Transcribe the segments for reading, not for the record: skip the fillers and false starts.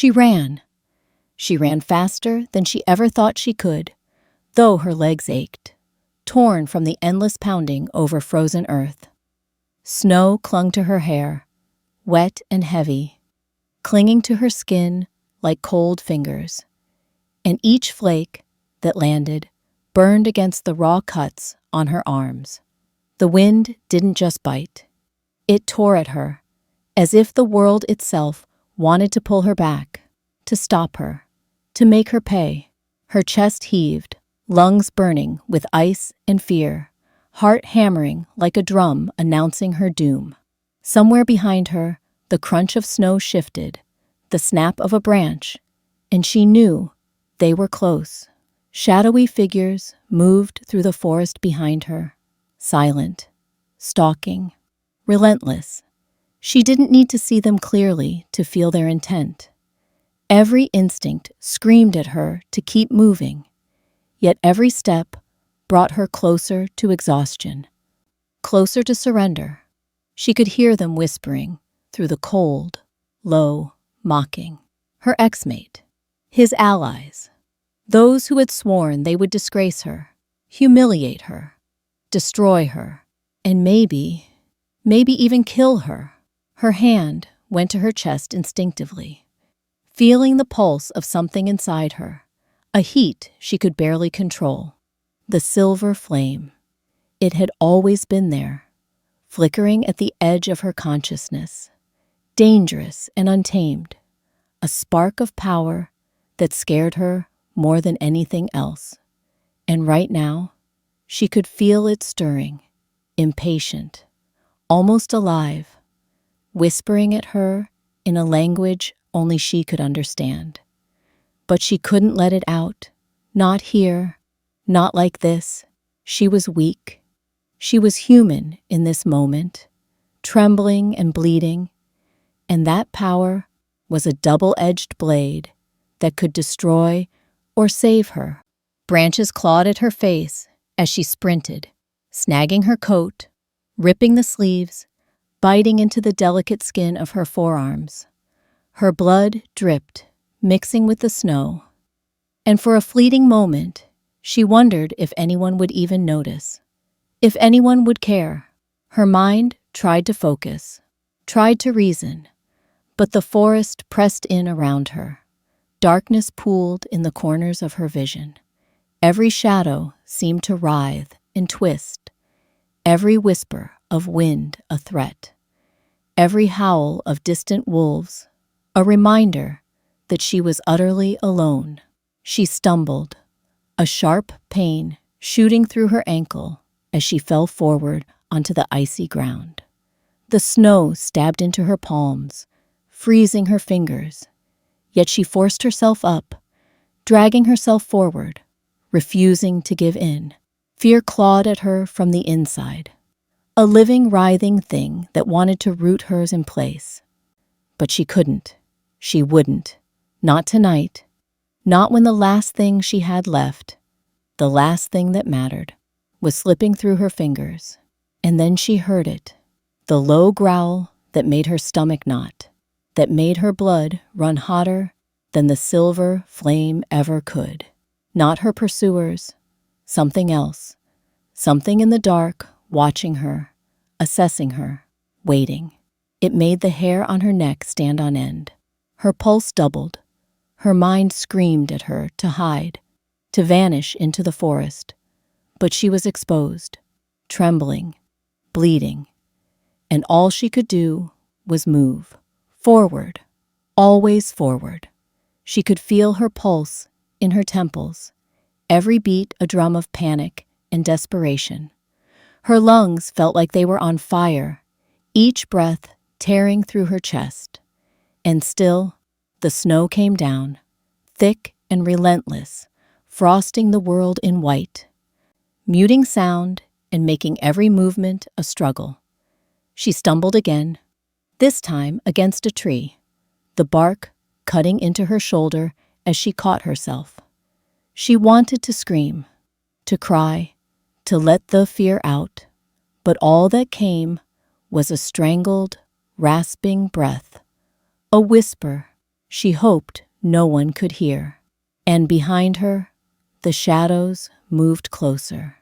She ran. She ran faster than she ever thought she could, though her legs ached, torn from the endless pounding over frozen earth. Snow clung to her hair, wet and heavy, clinging to her skin like cold fingers, and each flake that landed burned against the raw cuts on her arms. The wind didn't just bite. It tore at her, as if the world itself wanted to pull her back, to stop her, to make her pay. Her chest heaved, lungs burning with ice and fear, heart hammering like a drum announcing her doom. Somewhere behind her, the crunch of snow shifted, the snap of a branch, and she knew they were close. Shadowy figures moved through the forest behind her, silent, stalking, relentless. She didn't need to see them clearly to feel their intent. Every instinct screamed at her to keep moving, yet every step brought her closer to exhaustion, closer to surrender. She could hear them whispering through the cold, low mocking. Her ex-mate, his allies, those who had sworn they would disgrace her, humiliate her, destroy her, and maybe even kill her. Her hand went to her chest instinctively, feeling the pulse of something inside her, a heat she could barely control. The silver flame. It had always been there, flickering at the edge of her consciousness, dangerous and untamed, a spark of power that scared her more than anything else. And right now, she could feel it stirring, impatient, almost alive, whispering at her in a language only she could understand. But she couldn't let it out, not here, not like this. She was weak. She was human in this moment, trembling and bleeding, and that power was a double-edged blade that could destroy or save her. Branches clawed at her face as she sprinted, snagging her coat, ripping the sleeves, biting into the delicate skin of her forearms. Her blood dripped, mixing with the snow, and for a fleeting moment, she wondered if anyone would even notice, if anyone would care. Her mind tried to focus, tried to reason, but the forest pressed in around her. Darkness pooled in the corners of her vision. Every shadow seemed to writhe and twist, every whisper of wind a threat, every howl of distant wolves a reminder that she was utterly alone. She stumbled, a sharp pain shooting through her ankle as she fell forward onto the icy ground. The snow stabbed into her palms, freezing her fingers, yet she forced herself up, dragging herself forward, refusing to give in. Fear clawed at her from the inside, a living, writhing thing that wanted to root hers in place. But she couldn't. She wouldn't. Not tonight. Not when the last thing she had left, the last thing that mattered, was slipping through her fingers. And then she heard it, the low growl that made her stomach knot, that made her blood run hotter than the silver flame ever could. Not her pursuers, something else, something in the dark, watching her, assessing her, waiting. It made the hair on her neck stand on end. Her pulse doubled. Her mind screamed at her to hide, to vanish into the forest. But she was exposed, trembling, bleeding, and all she could do was move. Forward, always forward. She could feel her pulse in her temples, every beat a drum of panic and desperation. Her lungs felt like they were on fire, each breath tearing through her chest. And still, the snow came down, thick and relentless, frosting the world in white, muting sound and making every movement a struggle. She stumbled again, this time against a tree, the bark cutting into her shoulder as she caught herself. She wanted to scream, to cry, to let the fear out, but all that came was a strangled, rasping breath, a whisper She hoped no one could hear. And behind her, the shadows moved closer.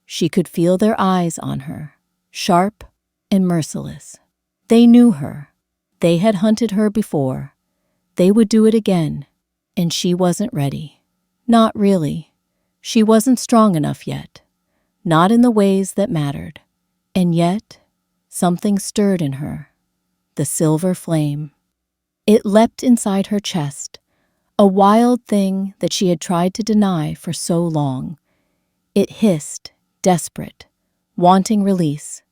She could feel their eyes on her, sharp and merciless. They knew her. They had hunted her before. They would do it again, and she wasn't ready. Not really. She wasn't strong enough yet. Not in the ways that mattered. And yet, something stirred in her. The silver flame. It leapt inside her chest, a wild thing that she had tried to deny for so long. It hissed, desperate, wanting release.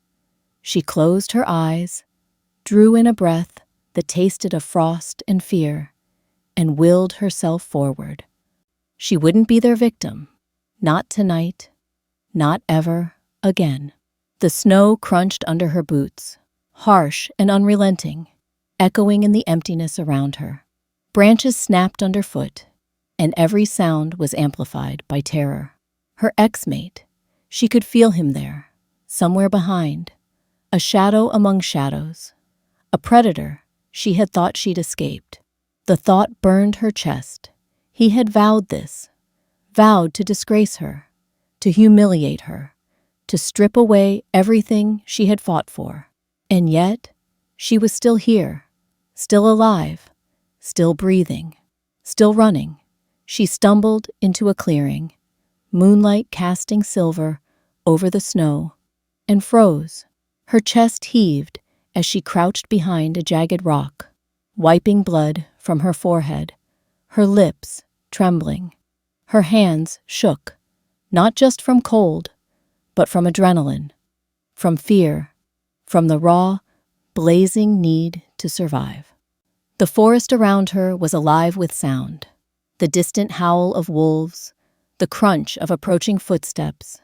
She closed her eyes, drew in a breath that tasted of frost and fear, and willed herself forward. She wouldn't be their victim. Not tonight. Not ever again. The snow crunched under her boots, harsh and unrelenting, echoing in the emptiness around her. Branches snapped underfoot, and every sound was amplified by terror. Her ex-mate, she could feel him there, somewhere behind, a shadow among shadows, a predator she had thought she'd escaped. The thought burned her chest. He had vowed this, vowed to disgrace her, to humiliate her, to strip away everything she had fought for. And yet, she was still here, still alive, still breathing, still running. She stumbled into a clearing, moonlight casting silver over the snow, and froze. Her chest heaved as she crouched behind a jagged rock, wiping blood from her forehead, her lips trembling. Her hands shook, not just from cold, but from adrenaline, from fear, from the raw, blazing need to survive. The forest around her was alive with sound, the distant howl of wolves, the crunch of approaching footsteps,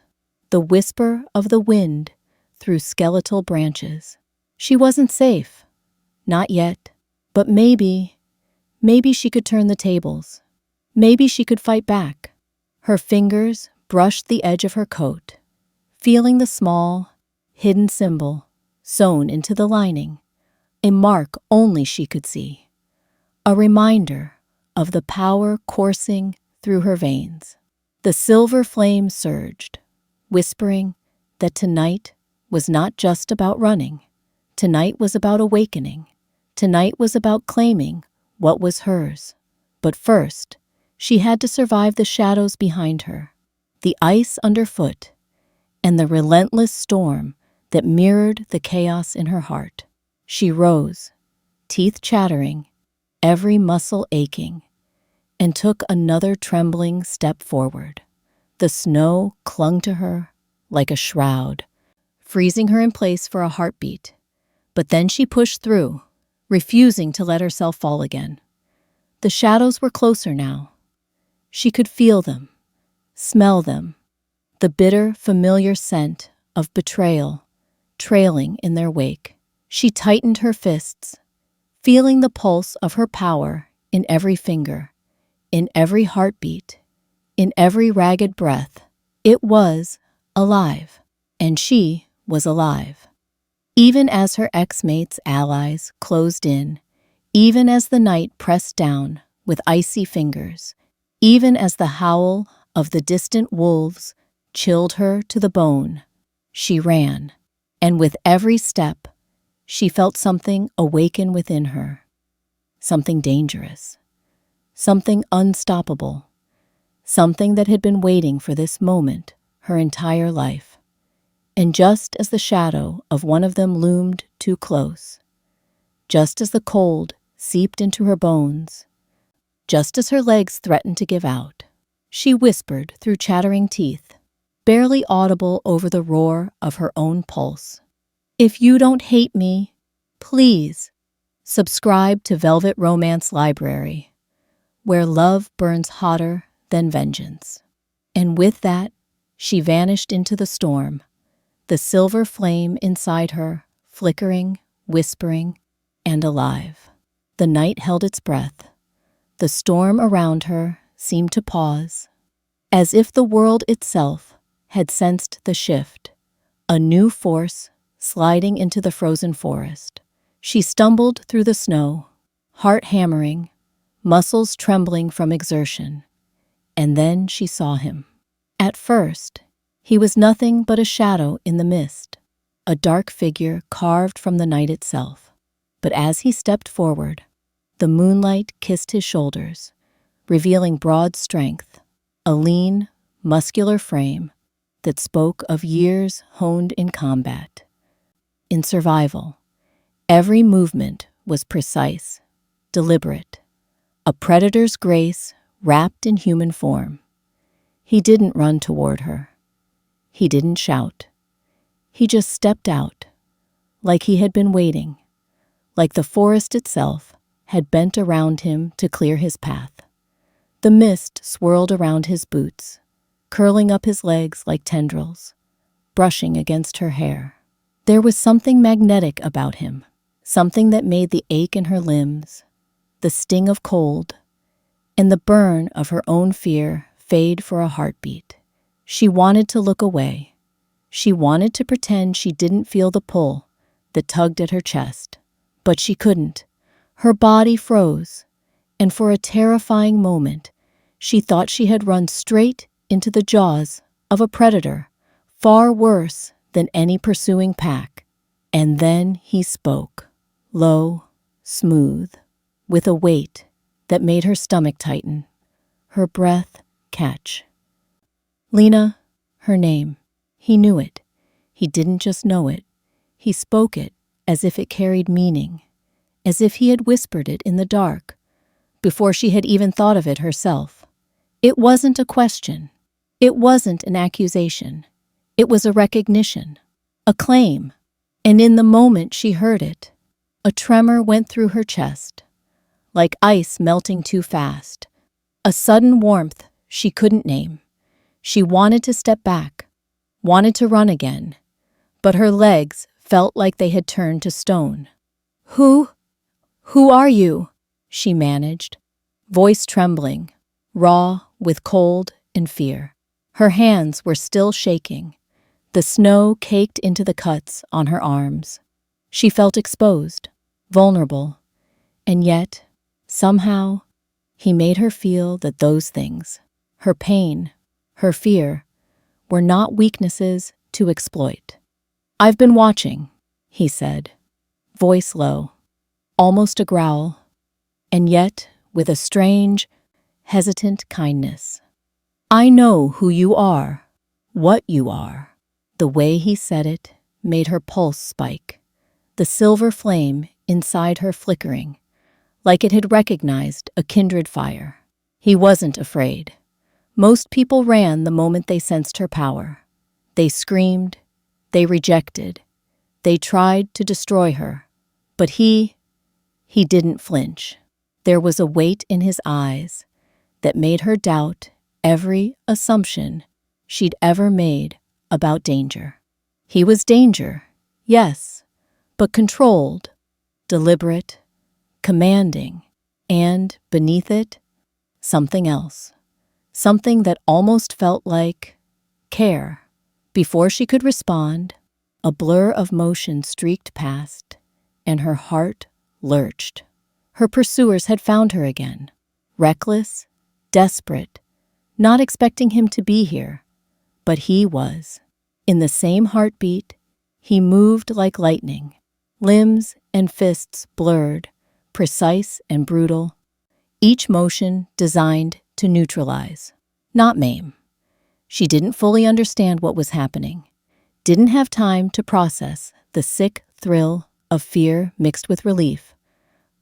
the whisper of the wind through skeletal branches. She wasn't safe. Not yet. But maybe she could turn the tables. Maybe she could fight back. Her fingers brushed the edge of her coat, feeling the small, hidden symbol sewn into the lining, a mark only she could see, a reminder of the power coursing through her veins. The silver flame surged, whispering that tonight was not just about running. Tonight was about awakening. Tonight was about claiming what was hers. But first, she had to survive the shadows behind her, the ice underfoot, and the relentless storm that mirrored the chaos in her heart. She rose, teeth chattering, every muscle aching, and took another trembling step forward. The snow clung to her like a shroud, freezing her in place for a heartbeat. But then she pushed through, refusing to let herself fall again. The shadows were closer now. She could feel them, smell them, the bitter, familiar scent of betrayal trailing in their wake. She tightened her fists, feeling the pulse of her power in every finger, in every heartbeat, in every ragged breath. It was alive, and she was alive. Even as her ex-mate's allies closed in, even as the night pressed down with icy fingers, even as the howl of the distant wolves chilled her to the bone, she ran, and with every step, she felt something awaken within her. Something dangerous, something unstoppable, something that had been waiting for this moment her entire life. And just as the shadow of one of them loomed too close, just as the cold seeped into her bones, just as her legs threatened to give out, she whispered through chattering teeth, barely audible over the roar of her own pulse. "If you don't hate me, please subscribe to Velvet Romance Library, where love burns hotter than vengeance." And with that, she vanished into the storm, the silver flame inside her flickering, whispering, and alive. The night held its breath. The storm around her seemed to pause, as if the world itself had sensed the shift, a new force sliding into the frozen forest. She stumbled through the snow, heart hammering, muscles trembling from exertion. And then she saw him. At first, he was nothing but a shadow in the mist, a dark figure carved from the night itself. But as he stepped forward, the moonlight kissed his shoulders, revealing broad strength, a lean, muscular frame that spoke of years honed in combat. In survival, every movement was precise, deliberate, a predator's grace wrapped in human form. He didn't run toward her. He didn't shout. He just stepped out, like he had been waiting, like the forest itself had bent around him to clear his path. The mist swirled around his boots, curling up his legs like tendrils, brushing against her hair. There was something magnetic about him, something that made the ache in her limbs, the sting of cold, and the burn of her own fear fade for a heartbeat. She wanted to look away. She wanted to pretend she didn't feel the pull that tugged at her chest, but she couldn't. Her body froze, and for a terrifying moment, she thought she had run straight into the jaws of a predator, far worse than any pursuing pack. And then he spoke, low, smooth, with a weight that made her stomach tighten, her breath catch. Lena, her name. He knew it. He didn't just know it. He spoke it as if it carried meaning, as if he had whispered it in the dark, before she had even thought of it herself. It wasn't a question. It wasn't an accusation. It was a recognition, a claim. And in the moment she heard it, a tremor went through her chest, like ice melting too fast, a sudden warmth she couldn't name. She wanted to step back, wanted to run again, but her legs felt like they had turned to stone. Who are you? She managed, voice trembling, raw with cold and fear. Her hands were still shaking. The snow caked into the cuts on her arms. She felt exposed, vulnerable, and yet, somehow, he made her feel that those things, her pain, her fear, were not weaknesses to exploit. "I've been watching," he said, voice low, almost a growl, and yet with a strange, hesitant kindness. "I know who you are, what you are." The way he said it made her pulse spike, the silver flame inside her flickering, like it had recognized a kindred fire. He wasn't afraid. Most people ran the moment they sensed her power. They screamed, they rejected, they tried to destroy her. But he didn't flinch. There was a weight in his eyes that made her doubt every assumption she'd ever made about danger. He was danger, yes, but controlled, deliberate, commanding, and, beneath it, something else. Something that almost felt like care. Before she could respond, a blur of motion streaked past, and her heart lurched. Her pursuers had found her again, reckless, desperate, not expecting him to be here. But he was. In the same heartbeat, he moved like lightning, limbs and fists blurred, precise and brutal, each motion designed to neutralize, not maim. She didn't fully understand what was happening, didn't have time to process the sick thrill of fear mixed with relief,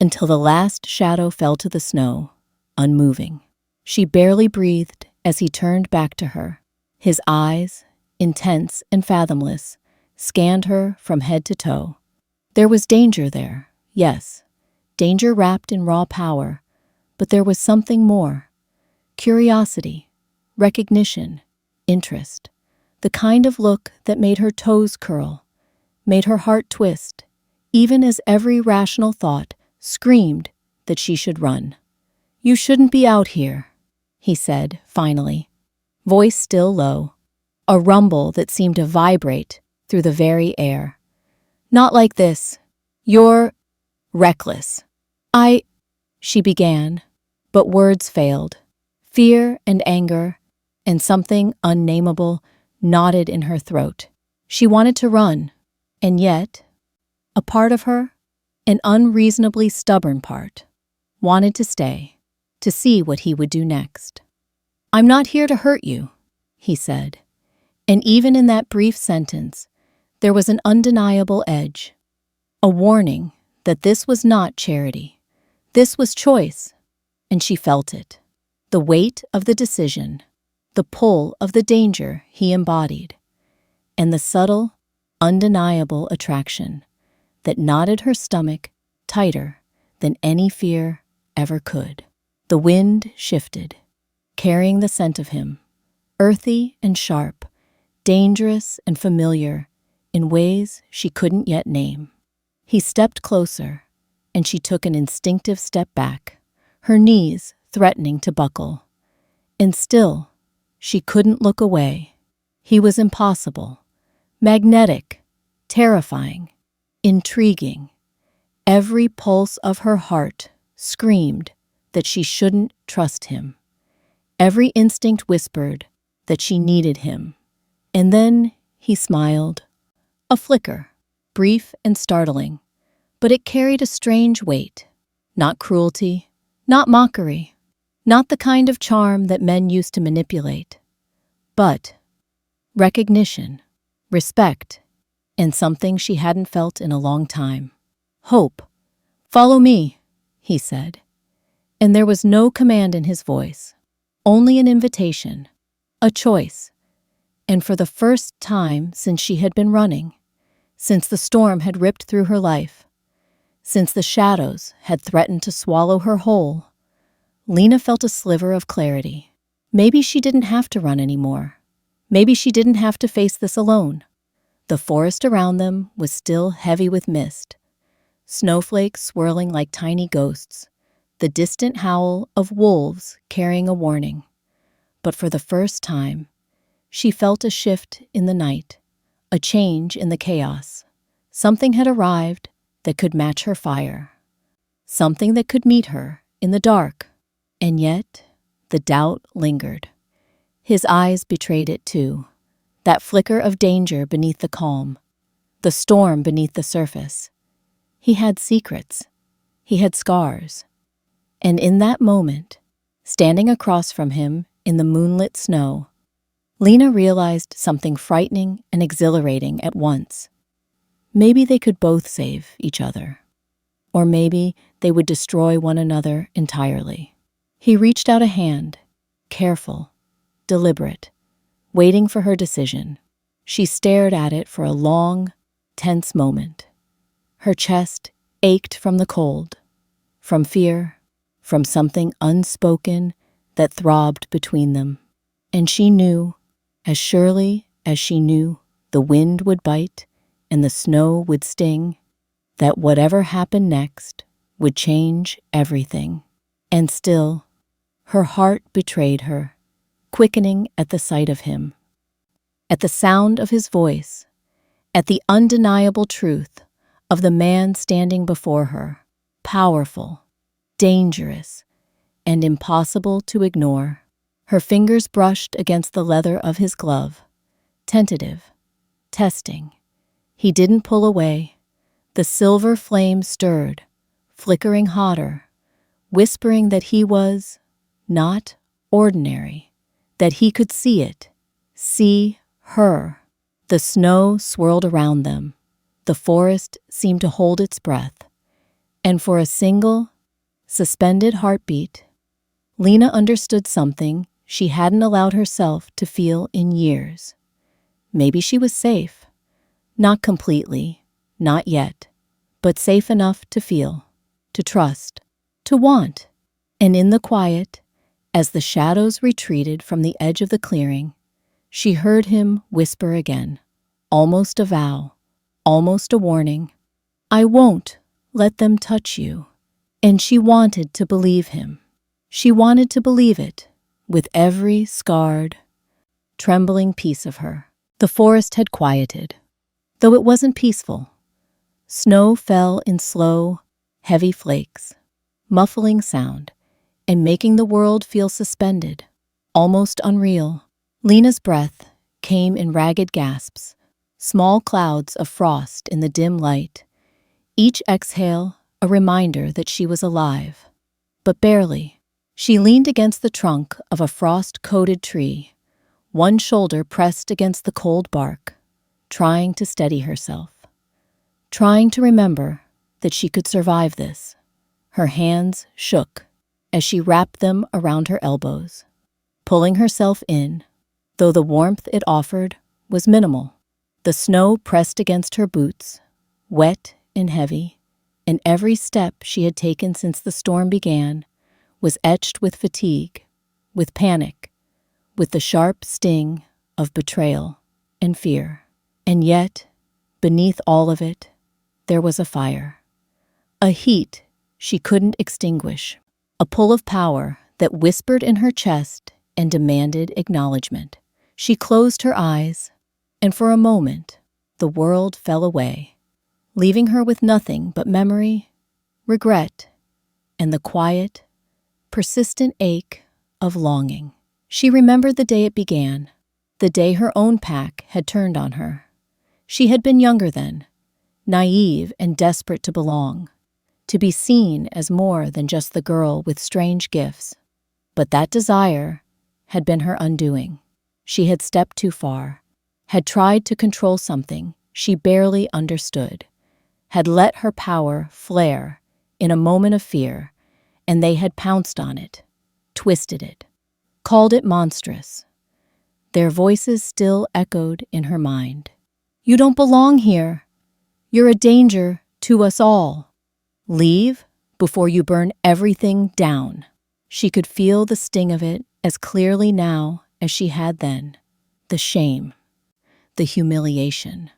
until the last shadow fell to the snow, unmoving. She barely breathed as he turned back to her. His eyes, intense and fathomless, scanned her from head to toe. There was danger there, yes, danger wrapped in raw power, but there was something more. Curiosity, recognition, interest, the kind of look that made her toes curl, made her heart twist, even as every rational thought screamed that she should run. "You shouldn't be out here," he said, finally, voice still low, a rumble that seemed to vibrate through the very air. "Not like this. You're reckless." She began, But words failed. Fear and anger and something unnameable knotted in her throat. She wanted to run, and yet, a part of her, an unreasonably stubborn part, wanted to stay, to see what he would do next. "I'm not here to hurt you," he said. And even in that brief sentence, there was an undeniable edge, a warning that this was not charity. This was choice, and she felt it. The weight of the decision, the pull of the danger he embodied, and the subtle, undeniable attraction that knotted her stomach tighter than any fear ever could. The wind shifted, carrying the scent of him, earthy and sharp, dangerous and familiar in ways she couldn't yet name. He stepped closer, and she took an instinctive step back, her knees threatening to buckle. And still, she couldn't look away. He was impossible, magnetic, terrifying, intriguing. Every pulse of her heart screamed that she shouldn't trust him. Every instinct whispered that she needed him. And then he smiled. A flicker, brief and startling, but it carried a strange weight. Not cruelty, not mockery, not the kind of charm that men used to manipulate, but recognition, respect, and something she hadn't felt in a long time. Hope. "Follow me," he said. And there was no command in his voice, only an invitation, a choice. And for the first time since she had been running, since the storm had ripped through her life, since the shadows had threatened to swallow her whole, Lena felt a sliver of clarity. Maybe she didn't have to run anymore. Maybe she didn't have to face this alone. The forest around them was still heavy with mist, snowflakes swirling like tiny ghosts, the distant howl of wolves carrying a warning. But for the first time, she felt a shift in the night, a change in the chaos. Something had arrived that could match her fire, something that could meet her in the dark. And yet, the doubt lingered. His eyes betrayed it too, that flicker of danger beneath the calm, the storm beneath the surface. He had secrets. He had scars. And in that moment, standing across from him in the moonlit snow, Lena realized something frightening and exhilarating at once. Maybe they could both save each other. Or maybe they would destroy one another entirely. He reached out a hand, careful, deliberate, waiting for her decision. She stared at it for a long, tense moment. Her chest ached from the cold, from fear, from something unspoken that throbbed between them. And she knew, as surely as she knew the wind would bite and the snow would sting, that whatever happened next would change everything. And still, her heart betrayed her, quickening at the sight of him, at the sound of his voice, at the undeniable truth of the man standing before her, powerful, dangerous, and impossible to ignore. Her fingers brushed against the leather of his glove, tentative, testing. He didn't pull away. The silver flame stirred, flickering hotter, whispering that he was not ordinary, that he could see it, see her. The snow swirled around them. The forest seemed to hold its breath. And for a single, suspended heartbeat, Lena understood something she hadn't allowed herself to feel in years. Maybe she was safe. Not completely, not yet, but safe enough to feel, to trust, to want. And in the quiet, as the shadows retreated from the edge of the clearing, she heard him whisper again, almost a vow, almost a warning. "I won't let them touch you." And she wanted to believe him. She wanted to believe it with every scarred, trembling piece of her. The forest had quieted, though it wasn't peaceful. Snow fell in slow, heavy flakes, muffling sound, and making the world feel suspended, almost unreal. Lena's breath came in ragged gasps, small clouds of frost in the dim light, each exhale a reminder that she was alive. But barely. She leaned against the trunk of a frost-coated tree, one shoulder pressed against the cold bark, trying to steady herself, trying to remember that she could survive this. Her hands shook as she wrapped them around her elbows, pulling herself in, though the warmth it offered was minimal. The snow pressed against her boots, wet and heavy, and every step she had taken since the storm began was etched with fatigue, with panic, with the sharp sting of betrayal and fear. And yet, beneath all of it, there was a fire, a heat she couldn't extinguish, a pull of power that whispered in her chest and demanded acknowledgement. She closed her eyes, and for a moment, the world fell away, leaving her with nothing but memory, regret, and the quiet, persistent ache of longing. She remembered the day it began, the day her own pack had turned on her. She had been younger then, naive and desperate to belong, to be seen as more than just the girl with strange gifts. But that desire had been her undoing. She had stepped too far, had tried to control something she barely understood, had let her power flare in a moment of fear, and they had pounced on it, twisted it, called it monstrous. Their voices still echoed in her mind. "You don't belong here. You're a danger to us all. Leave before you burn everything down." She could feel the sting of it as clearly now as she had then. The shame, the humiliation,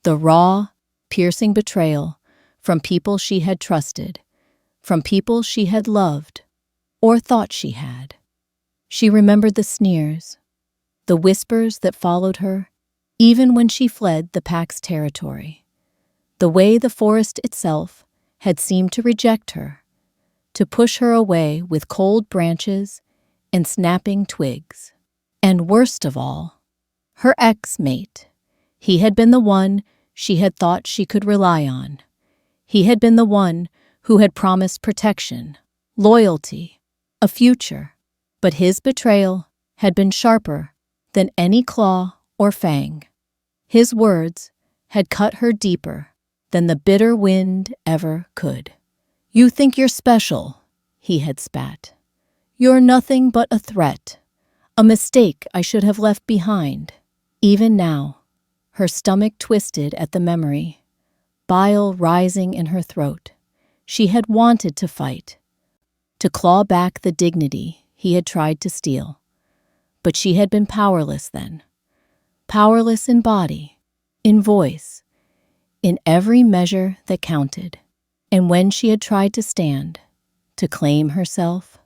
the raw, piercing betrayal from people she had trusted, from people she had loved, or thought she had. She remembered the sneers, the whispers that followed her, even when she fled the pack's territory, the way the forest itself had seemed to reject her, to push her away with cold branches and snapping twigs. And worst of all, her ex-mate. He had been the one she had thought she could rely on. He had been the one who had promised protection, loyalty, a future. But his betrayal had been sharper than any claw or fang. His words had cut her deeper than the bitter wind ever could. "You think you're special," he had spat. "You're nothing but a threat, a mistake I should have left behind." Even now, her stomach twisted at the memory, bile rising in her throat. She had wanted to fight, to claw back the dignity he had tried to steal. But she had been powerless then. Powerless in body, in voice, in every measure that counted. And when she had tried to stand, to claim herself,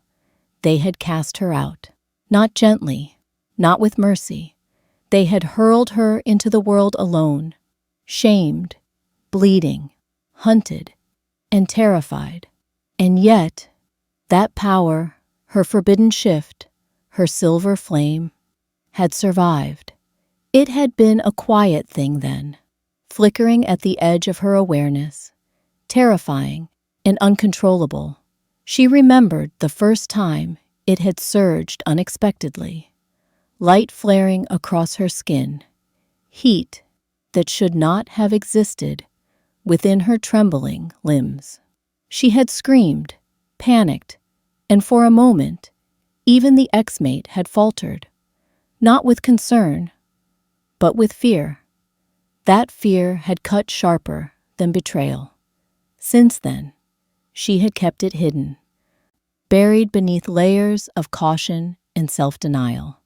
they had cast her out. Not gently, not with mercy. They had hurled her into the world alone, shamed, bleeding, hunted, and terrified. And yet, that power, her forbidden shift, her silver flame, had survived. It had been a quiet thing then, flickering at the edge of her awareness, terrifying and uncontrollable. She remembered the first time it had surged unexpectedly, light flaring across her skin, heat that should not have existed within her trembling limbs. She had screamed, panicked, and for a moment, even the ex-mate had faltered, not with concern, but with fear. That fear had cut sharper than betrayal. Since then, she had kept it hidden, buried beneath layers of caution and self-denial.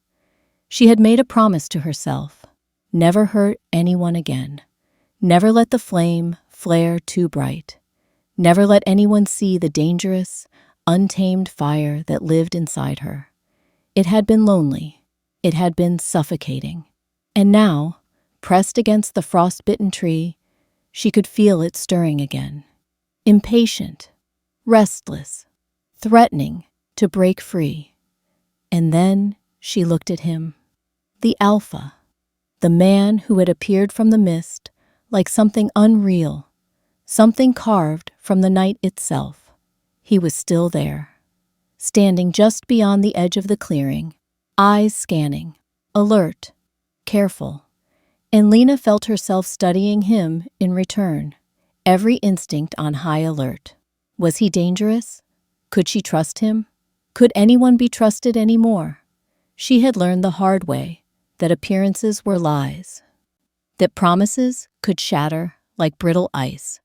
She had made a promise to herself, never hurt anyone again, never let the flame flare too bright, never let anyone see the dangerous, untamed fire that lived inside her. It had been lonely, it had been suffocating, and now, pressed against the frost-bitten tree, she could feel it stirring again, impatient, restless, threatening to break free. And then she looked at him. The Alpha, the man who had appeared from the mist like something unreal, something carved from the night itself. He was still there, standing just beyond the edge of the clearing, eyes scanning, alert, careful. And Lena felt herself studying him in return, every instinct on high alert. Was he dangerous? Could she trust him? Could anyone be trusted anymore? She had learned the hard way that appearances were lies, that promises could shatter like brittle ice,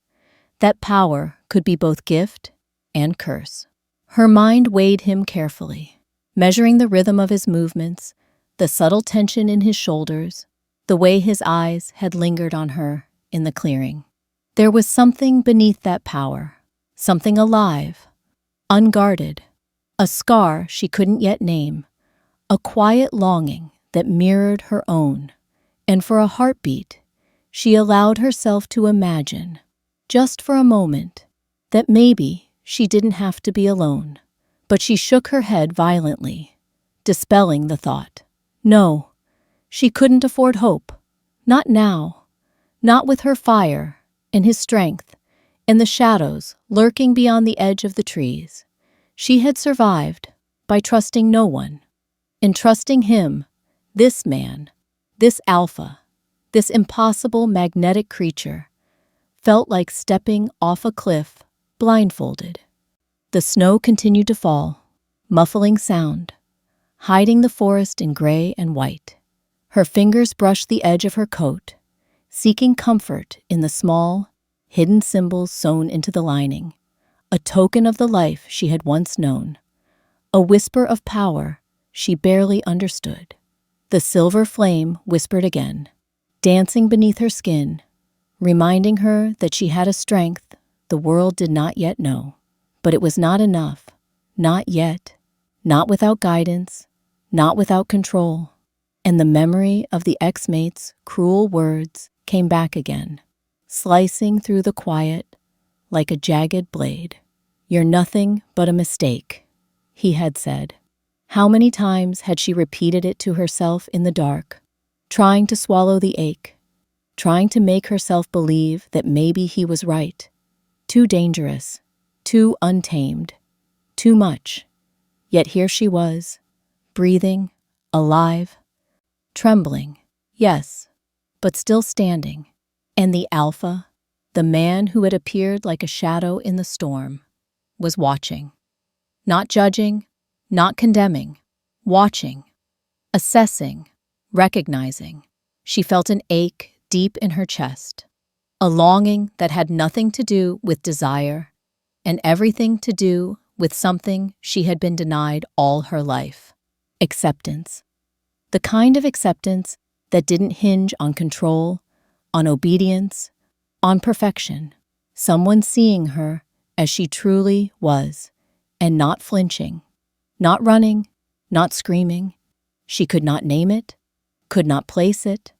that power could be both gift and curse. Her mind weighed him carefully, measuring the rhythm of his movements, the subtle tension in his shoulders, the way his eyes had lingered on her in the clearing. There was something beneath that power, something alive, unguarded, a scar she couldn't yet name, a quiet longing that mirrored her own. And for a heartbeat, she allowed herself to imagine, just for a moment, that maybe she didn't have to be alone. But she shook her head violently, dispelling the thought. No, she couldn't afford hope. Not now. Not with her fire and his strength and the shadows lurking beyond the edge of the trees. She had survived by trusting no one. And trusting him, this man, this Alpha, this impossible magnetic creature, felt like stepping off a cliff, blindfolded. The snow continued to fall, muffling sound, hiding the forest in gray and white. Her fingers brushed the edge of her coat, seeking comfort in the small, hidden symbols sewn into the lining, a token of the life she had once known, a whisper of power she barely understood. The silver flame whispered again, dancing beneath her skin, reminding her that she had a strength the world did not yet know. But it was not enough, not yet, not without guidance, not without control. And the memory of the ex-mate's cruel words came back again, slicing through the quiet like a jagged blade. "You're nothing but a mistake," he had said. How many times had she repeated it to herself in the dark, trying to swallow the ache, trying to make herself believe that maybe he was right. Too dangerous, too untamed, too much. Yet here she was, breathing, alive, trembling, yes, but still standing. And the Alpha, the man who had appeared like a shadow in the storm, was watching. Not judging, not condemning, watching, assessing, recognizing. She felt an ache deep in her chest, a longing that had nothing to do with desire and everything to do with something she had been denied all her life: acceptance. The kind of acceptance that didn't hinge on control, on obedience, on perfection. Someone seeing her as she truly was and not flinching, not running, not screaming. She could not name it, could not place it,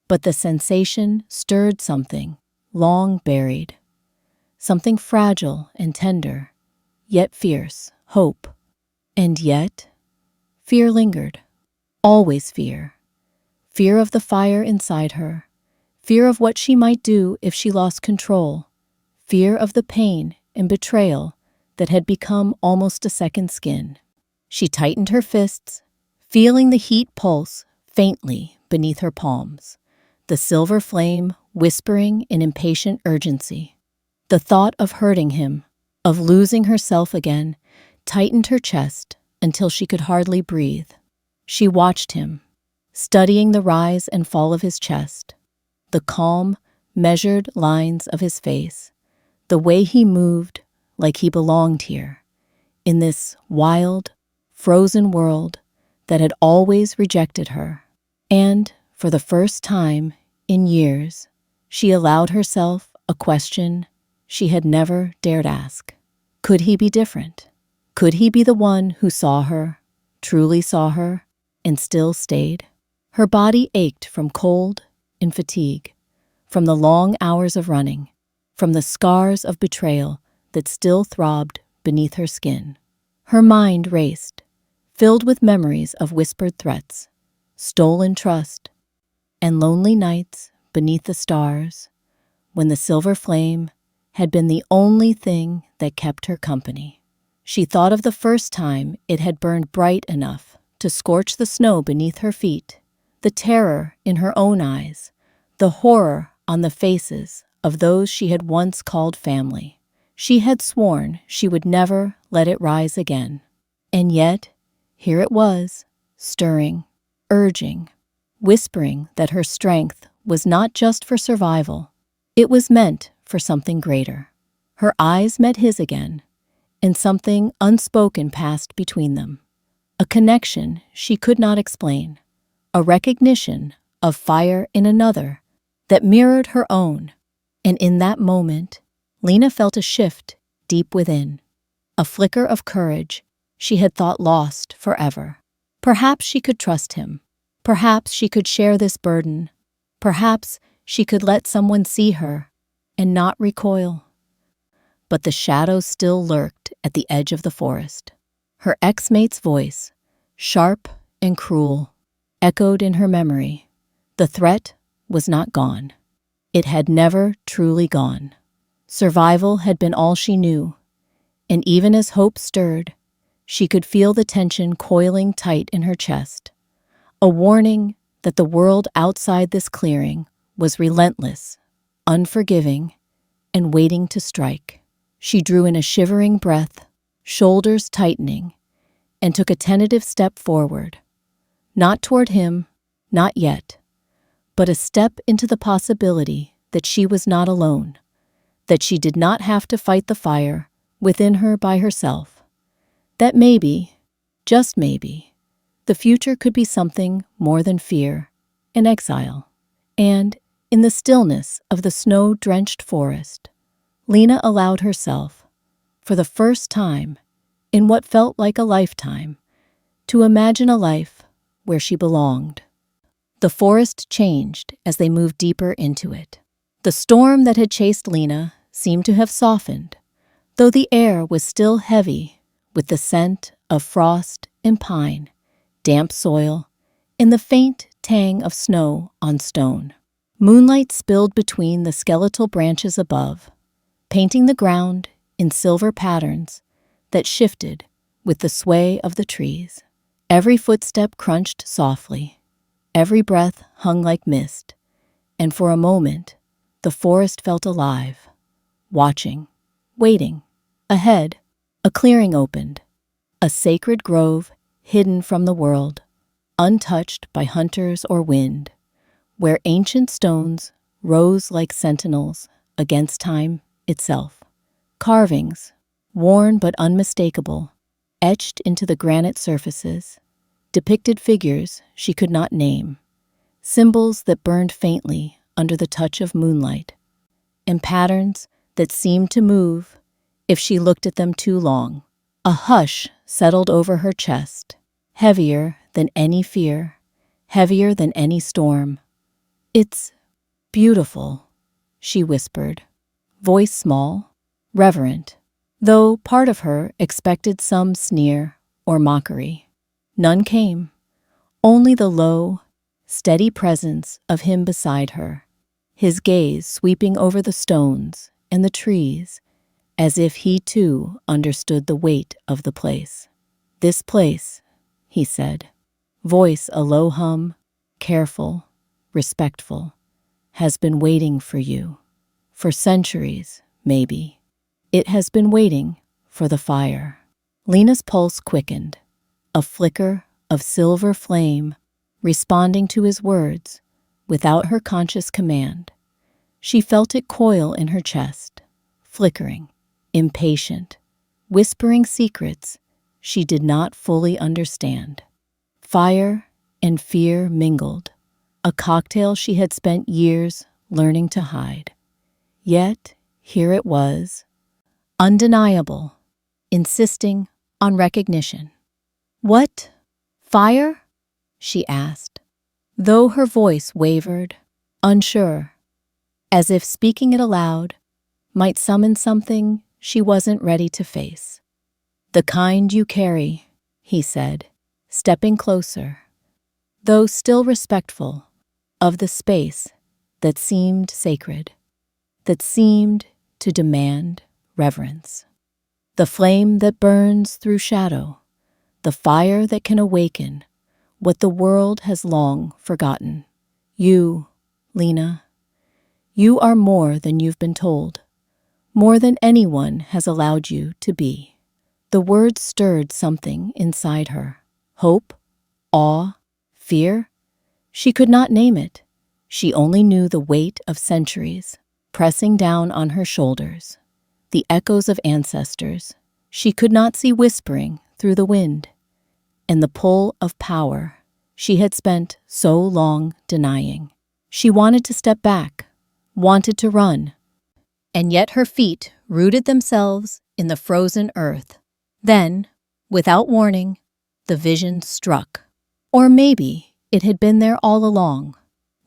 but the sensation stirred something long buried, something fragile and tender, yet fierce, hope. And yet, fear lingered, always fear. Fear of the fire inside her, fear of what she might do if she lost control, fear of the pain and betrayal that had become almost a second skin. She tightened her fists, feeling the heat pulse faintly beneath her palms, the silver flame whispering in impatient urgency. The thought of hurting him, of losing herself again, tightened her chest until she could hardly breathe. She watched him, studying the rise and fall of his chest, the calm, measured lines of his face, the way he moved like he belonged here, in this wild, frozen world that had always rejected her. And, for the first time in years, she allowed herself a question she had never dared ask. Could he be different? Could he be the one who saw her, truly saw her, and still stayed? Her body ached from cold and fatigue, from the long hours of running, from the scars of betrayal that still throbbed beneath her skin. Her mind raced, filled with memories of whispered threats, stolen trust, and lonely nights beneath the stars when the silver flame had been the only thing that kept her company. She thought of the first time it had burned bright enough to scorch the snow beneath her feet, the terror in her own eyes, the horror on the faces of those she had once called family. She had sworn she would never let it rise again. And yet, here it was, stirring, urging, whispering that her strength was not just for survival. It was meant for something greater. Her eyes met his again, and something unspoken passed between them. A connection she could not explain. A recognition of fire in another that mirrored her own. And in that moment, Lena felt a shift deep within. A flicker of courage she had thought lost forever. Perhaps she could trust him. Perhaps she could share this burden. Perhaps she could let someone see her and not recoil. But the shadow still lurked at the edge of the forest. Her ex-mate's voice, sharp and cruel, echoed in her memory. The threat was not gone. It had never truly gone. Survival had been all she knew, and even as hope stirred, she could feel the tension coiling tight in her chest, a warning that the world outside this clearing was relentless, unforgiving, and waiting to strike. She drew in a shivering breath, shoulders tightening, and took a tentative step forward. Not toward him, not yet, but a step into the possibility that she was not alone, that she did not have to fight the fire within her by herself, that maybe, just maybe, the future could be something more than fear and exile. And, in the stillness of the snow-drenched forest, Lena allowed herself, for the first time in what felt like a lifetime, to imagine a life where she belonged. The forest changed as they moved deeper into it. The storm that had chased Lena seemed to have softened, though the air was still heavy with the scent of frost and pine, damp soil, and the faint tang of snow on stone. Moonlight spilled between the skeletal branches above, painting the ground in silver patterns that shifted with the sway of the trees. Every footstep crunched softly, every breath hung like mist, and for a moment the forest felt alive, watching, waiting. Ahead, a clearing opened, a sacred grove hidden from the world, untouched by hunters or wind, where ancient stones rose like sentinels against time itself. Carvings, worn but unmistakable, etched into the granite surfaces, depicted figures she could not name, symbols that burned faintly under the touch of moonlight, and patterns that seemed to move if she looked at them too long. A hush settled over her chest, heavier than any fear, heavier than any storm. "It's beautiful," she whispered, voice small, reverent, though part of her expected some sneer or mockery. None came, only the low, steady presence of him beside her, his gaze sweeping over the stones and the trees, as if he too understood the weight of the place. "This place," he said, voice a low hum, careful, respectful, "has been waiting for you. For centuries, maybe. It has been waiting for the fire." Lena's pulse quickened, a flicker of silver flame responding to his words without her conscious command. She felt it coil in her chest, flickering, impatient, whispering secrets she did not fully understand. Fire and fear mingled, a cocktail she had spent years learning to hide. Yet here it was, undeniable, insisting on recognition. "What? Fire?" she asked, though her voice wavered, unsure, as if speaking it aloud might summon something she wasn't ready to face. "The kind you carry," he said, stepping closer, though still respectful, of the space that seemed sacred, that seemed to demand reverence. The flame that burns through shadow, the fire that can awaken what the world has long forgotten. You, Lena, you are more than you've been told, more than anyone has allowed you to be. The words stirred something inside her. Hope, awe, fear? She could not name it. She only knew the weight of centuries pressing down on her shoulders, the echoes of ancestors she could not see whispering through the wind, and the pull of power she had spent so long denying. She wanted to step back, wanted to run, and yet her feet rooted themselves in the frozen earth. Then, without warning, the vision struck. Or maybe it had been there all along,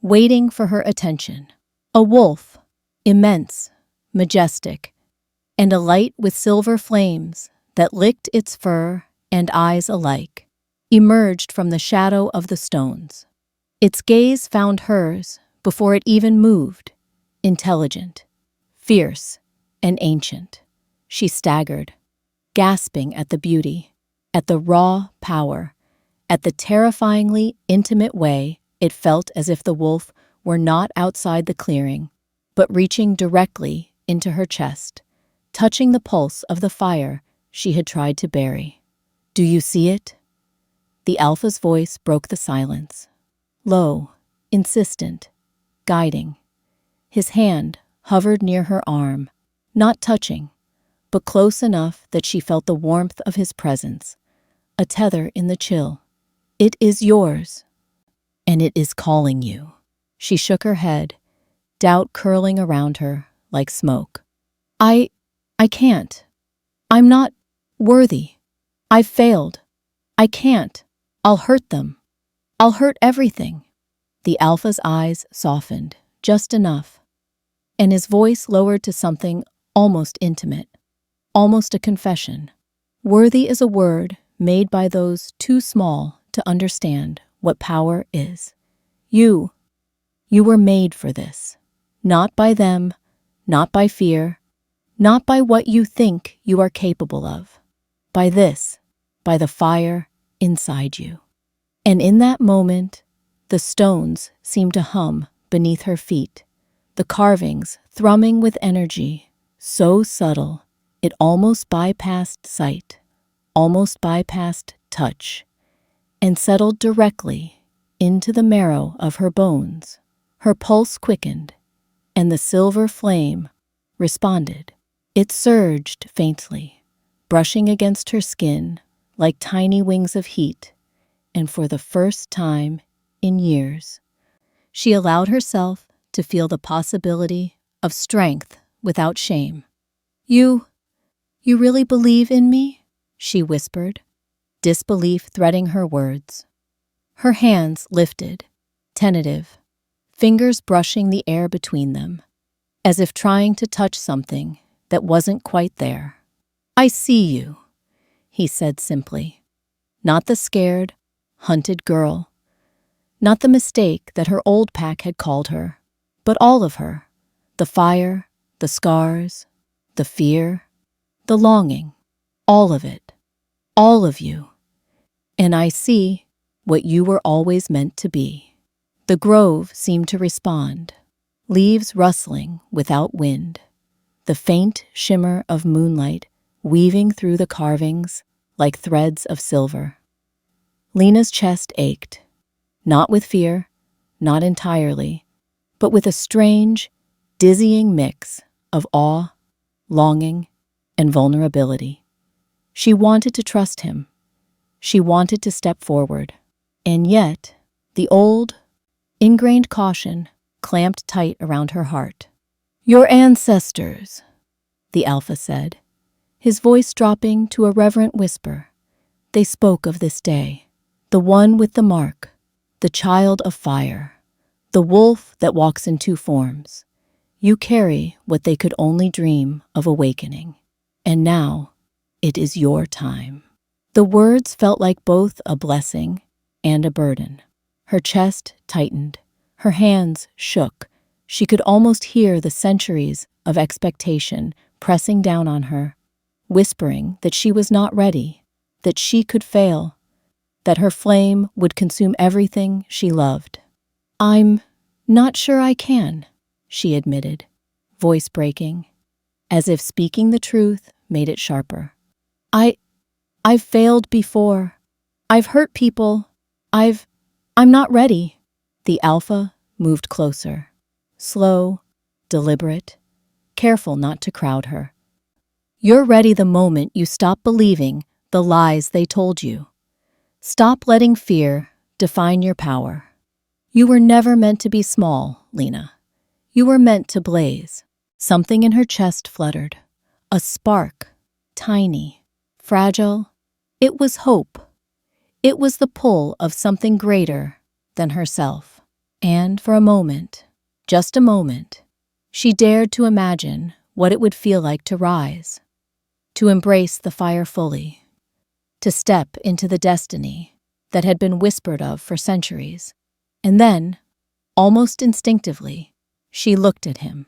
waiting for her attention. A wolf, immense, majestic, and a light with silver flames that licked its fur and eyes alike, emerged from the shadow of the stones. Its gaze found hers before it even moved, intelligent, fierce, and ancient. She staggered, gasping at the beauty, at the raw power, at the terrifyingly intimate way it felt as if the wolf were not outside the clearing, but reaching directly into her chest, touching the pulse of the fire she had tried to bury. "Do you see it?" The alpha's voice broke the silence. Low, insistent, guiding. His hand hovered near her arm, not touching, but close enough that she felt the warmth of his presence, a tether in the chill. "It is yours, and it is calling you." She shook her head, doubt curling around her like smoke. I can't. I'm not worthy. I've failed. I can't. I'll hurt them. I'll hurt everything." The alpha's eyes softened, just enough, and his voice lowered to something almost intimate, almost a confession. Worthy is a word made by those too small to understand what power is. You were made for this. Not by them, not by fear, not by what you think you are capable of. By this, by the fire inside you. And in that moment, the stones seemed to hum beneath her feet, the carvings thrumming with energy, so subtle it almost bypassed sight, almost bypassed touch, and settled directly into the marrow of her bones. Her pulse quickened, and the silver flame responded. It surged faintly, brushing against her skin like tiny wings of heat, and for the first time in years, she allowed herself to feel the possibility of strength without shame. You really believe in me?" she whispered, disbelief threading her words. Her hands lifted, tentative, fingers brushing the air between them, as if trying to touch something that wasn't quite there. "I see you," he said simply. Not the scared, hunted girl, not the mistake that her old pack had called her, but all of her, the fire, the scars, the fear, the longing, all of it, all of you. "And I see what you were always meant to be." The grove seemed to respond, leaves rustling without wind, the faint shimmer of moonlight weaving through the carvings like threads of silver. Lena's chest ached, not with fear, not entirely, but with a strange, dizzying mix of awe, longing, and vulnerability. She wanted to trust him. She wanted to step forward. And yet, the old, ingrained caution clamped tight around her heart. "Your ancestors," the alpha said, his voice dropping to a reverent whisper. "They spoke of this day, the one with the mark, the child of fire, the wolf that walks in two forms. You carry what they could only dream of awakening. And now, It is your time." The words felt like both a blessing and a burden. Her chest tightened. Her hands shook. She could almost hear the centuries of expectation pressing down on her, whispering that she was not ready, that she could fail, that her flame would consume everything she loved. "I'm not sure I can," she admitted, voice breaking, as if speaking the truth made it sharper. I've failed before. I've hurt people. I'm not ready." The alpha moved closer, slow, deliberate, careful not to crowd her. "You're ready the moment you stop believing the lies they told you. Stop letting fear define your power. You were never meant to be small, Lena. You were meant to blaze." Something in her chest fluttered. A spark, tiny, fragile. It was hope. It was the pull of something greater than herself. And for a moment, just a moment, she dared to imagine what it would feel like to rise, to embrace the fire fully, to step into the destiny that had been whispered of for centuries. And then, almost instinctively, she looked at him.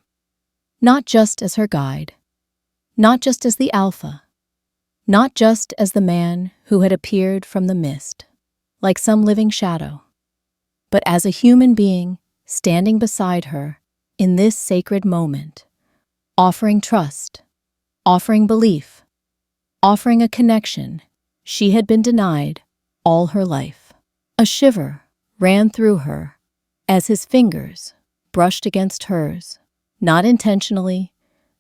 Not just as her guide, not just as the alpha, not just as the man who had appeared from the mist, like some living shadow, but as a human being standing beside her in this sacred moment, offering trust, offering belief, offering a connection she had been denied all her life. A shiver ran through her as his fingers brushed against hers, not intentionally,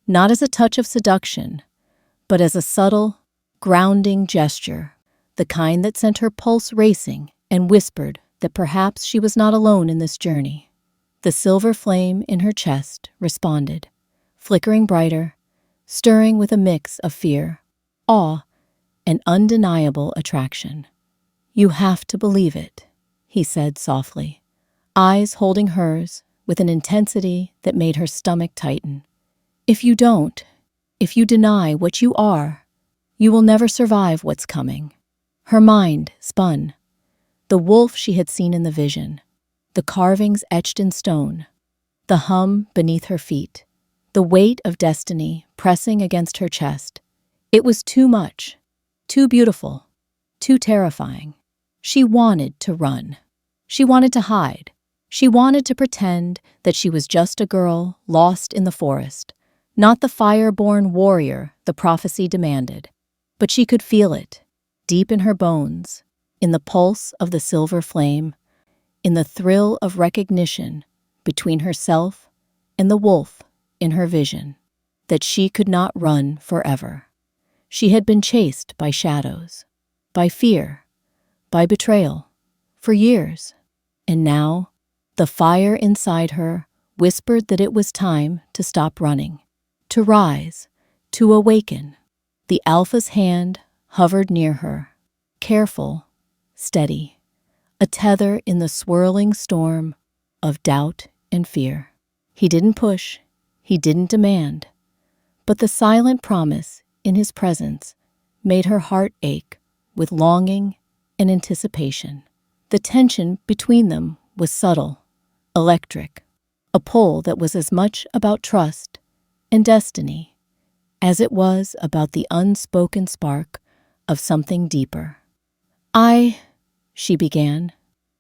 not as a touch of seduction, but as a subtle, grounding gesture, the kind that sent her pulse racing and whispered that perhaps she was not alone in this journey. The silver flame in her chest responded, flickering brighter, stirring with a mix of fear, awe, and undeniable attraction. "You have to believe it," he said softly, eyes holding hers with an intensity that made her stomach tighten. "If you don't, if you deny what you are, you will never survive what's coming." Her mind spun. The wolf she had seen in the vision, the carvings etched in stone, the hum beneath her feet, the weight of destiny pressing against her chest. It was too much, too beautiful, too terrifying. She wanted to run. She wanted to hide. She wanted to pretend that she was just a girl lost in the forest, not the fire-born warrior the prophecy demanded. But she could feel it, deep in her bones, in the pulse of the silver flame, in the thrill of recognition between herself and the wolf in her vision, that she could not run forever. She had been chased by shadows, by fear, by betrayal, for years, and now the fire inside her whispered that it was time to stop running, to rise, to awaken. The alpha's hand hovered near her, careful, steady, a tether in the swirling storm of doubt and fear. He didn't push, he didn't demand, but the silent promise in his presence made her heart ache with longing and anticipation. The tension between them was subtle, electric, a pull that was as much about trust and destiny as it was about the unspoken spark of something deeper. She began,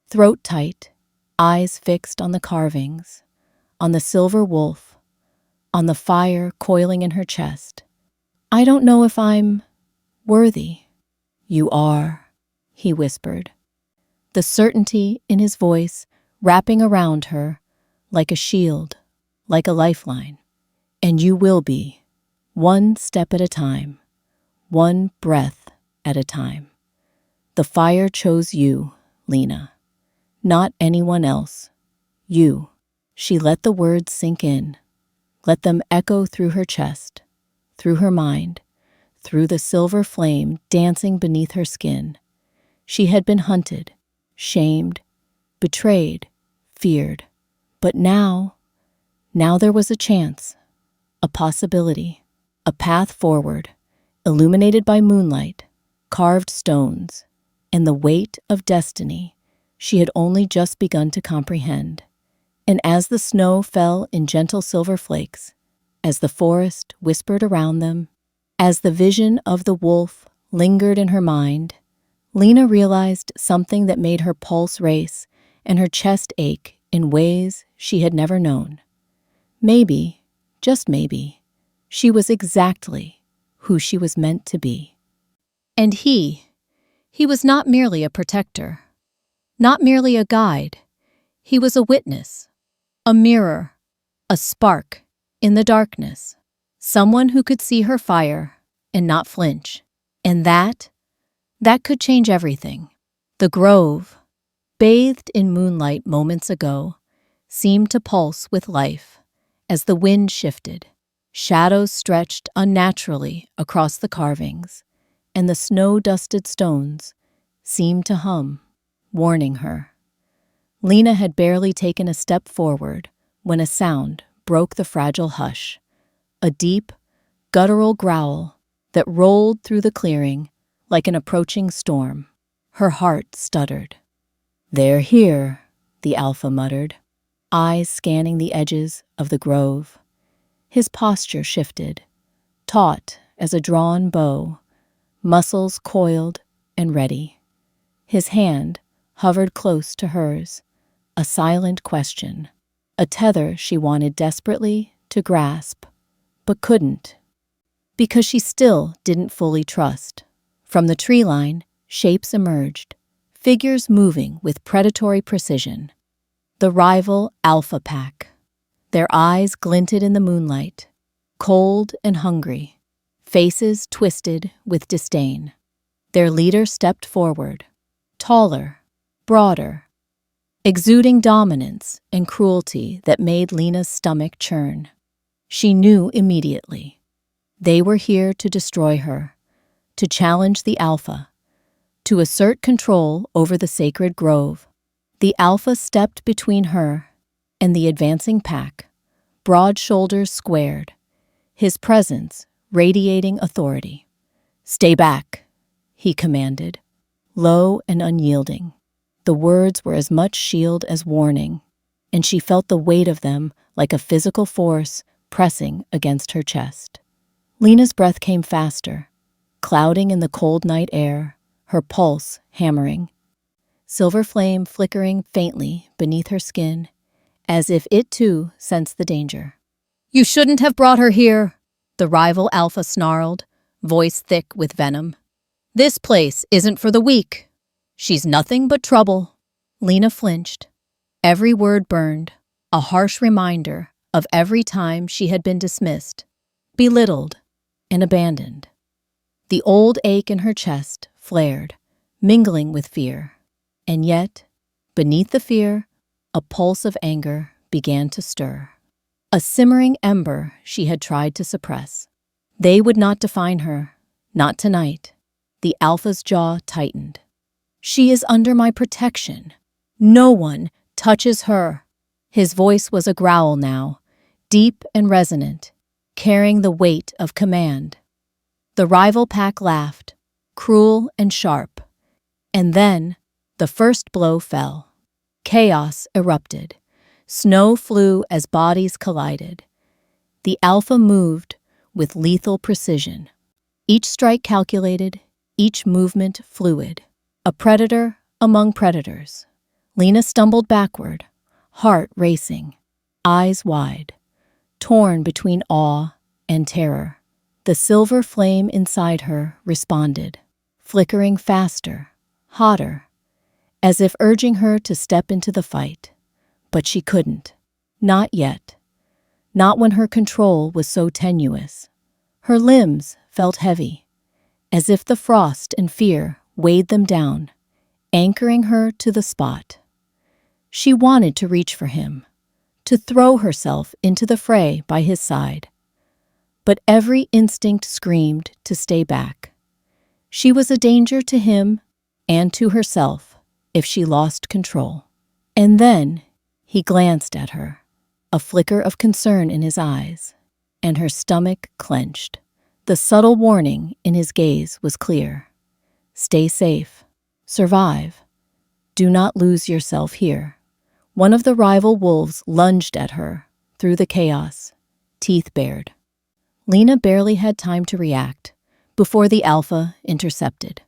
throat tight, eyes fixed on the carvings, on the silver wolf, on the fire coiling in her chest. "I don't know if I'm worthy." "You are," he whispered, the certainty in his voice wrapping around her like a shield, like a lifeline. "And you will be, one step at a time, one breath at a time. The fire chose you, Lena, not anyone else. You." She let the words sink in, let them echo through her chest, through her mind, through the silver flame dancing beneath her skin. She had been hunted, shamed, betrayed, feared. But now there was a chance, a possibility, a path forward, illuminated by moonlight, carved stones, and the weight of destiny she had only just begun to comprehend. And as the snow fell in gentle silver flakes, as the forest whispered around them, as the vision of the wolf lingered in her mind, Lena realized something that made her pulse race and her chest ache in ways she had never known. Maybe, just maybe, she was exactly who she was meant to be. And he was not merely a protector, not merely a guide. He was a witness, a mirror, a spark in the darkness, someone who could see her fire and not flinch. And that could change everything. The grove, bathed in moonlight moments ago, seemed to pulse with life as the wind shifted. Shadows stretched unnaturally across the carvings, and the snow-dusted stones seemed to hum, warning her. Lena had barely taken a step forward when a sound broke the fragile hush, a deep, guttural growl that rolled through the clearing like an approaching storm. Her heart stuttered. "They're here," the Alpha muttered, eyes scanning the edges of the grove. His posture shifted, taut as a drawn bow, muscles coiled and ready. His hand hovered close to hers, a silent question, a tether she wanted desperately to grasp, but couldn't, because she still didn't fully trust. From the tree line, shapes emerged, figures moving with predatory precision. The rival Alpha Pack. Their eyes glinted in the moonlight, cold and hungry, faces twisted with disdain. Their leader stepped forward, taller, broader, exuding dominance and cruelty that made Lena's stomach churn. She knew immediately. They were here to destroy her, to challenge the Alpha, to assert control over the sacred grove. The Alpha stepped between her and the advancing pack, broad shoulders squared, his presence radiating authority. "Stay back," he commanded, low and unyielding. The words were as much shield as warning, and she felt the weight of them like a physical force pressing against her chest. Lena's breath came faster, clouding in the cold night air, her pulse hammering. Silver flame flickering faintly beneath her skin, as if it too sensed the danger. "You shouldn't have brought her here," the rival Alpha snarled, voice thick with venom. "This place isn't for the weak. She's nothing but trouble." Lena flinched. Every word burned, a harsh reminder of every time she had been dismissed, belittled, and abandoned. The old ache in her chest flared, mingling with fear. And yet, beneath the fear, a pulse of anger began to stir. A simmering ember she had tried to suppress. They would not define her, not tonight. The Alpha's jaw tightened. "She is under my protection. No one touches her." His voice was a growl now, deep and resonant, carrying the weight of command. The rival pack laughed, cruel and sharp. And then, the first blow fell. Chaos erupted. Snow flew as bodies collided. The Alpha moved with lethal precision. Each strike calculated, each movement fluid. A predator among predators. Lena stumbled backward, heart racing, eyes wide, torn between awe and terror. The silver flame inside her responded, flickering faster, hotter, as if urging her to step into the fight. But she couldn't. Not yet. Not when her control was so tenuous. Her limbs felt heavy, as if the frost and fear weighed them down, anchoring her to the spot. She wanted to reach for him, to throw herself into the fray by his side. But every instinct screamed to stay back. She was a danger to him and to herself if she lost control. And then he glanced at her, a flicker of concern in his eyes, and her stomach clenched. The subtle warning in his gaze was clear. Stay safe. Survive. Do not lose yourself here. One of the rival wolves lunged at her through the chaos, teeth bared. Lena barely had time to react before the alpha intercepted.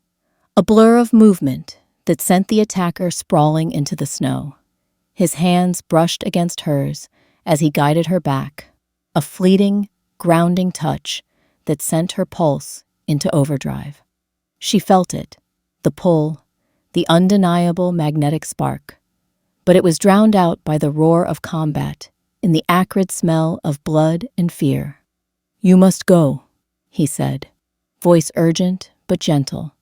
A blur of movement that sent the attacker sprawling into the snow. His hands brushed against hers as he guided her back, a fleeting, grounding touch that sent her pulse into overdrive. She felt it, the pull, the undeniable magnetic spark, but it was drowned out by the roar of combat in the acrid smell of blood and fear. "You must go," he said, voice urgent but gentle,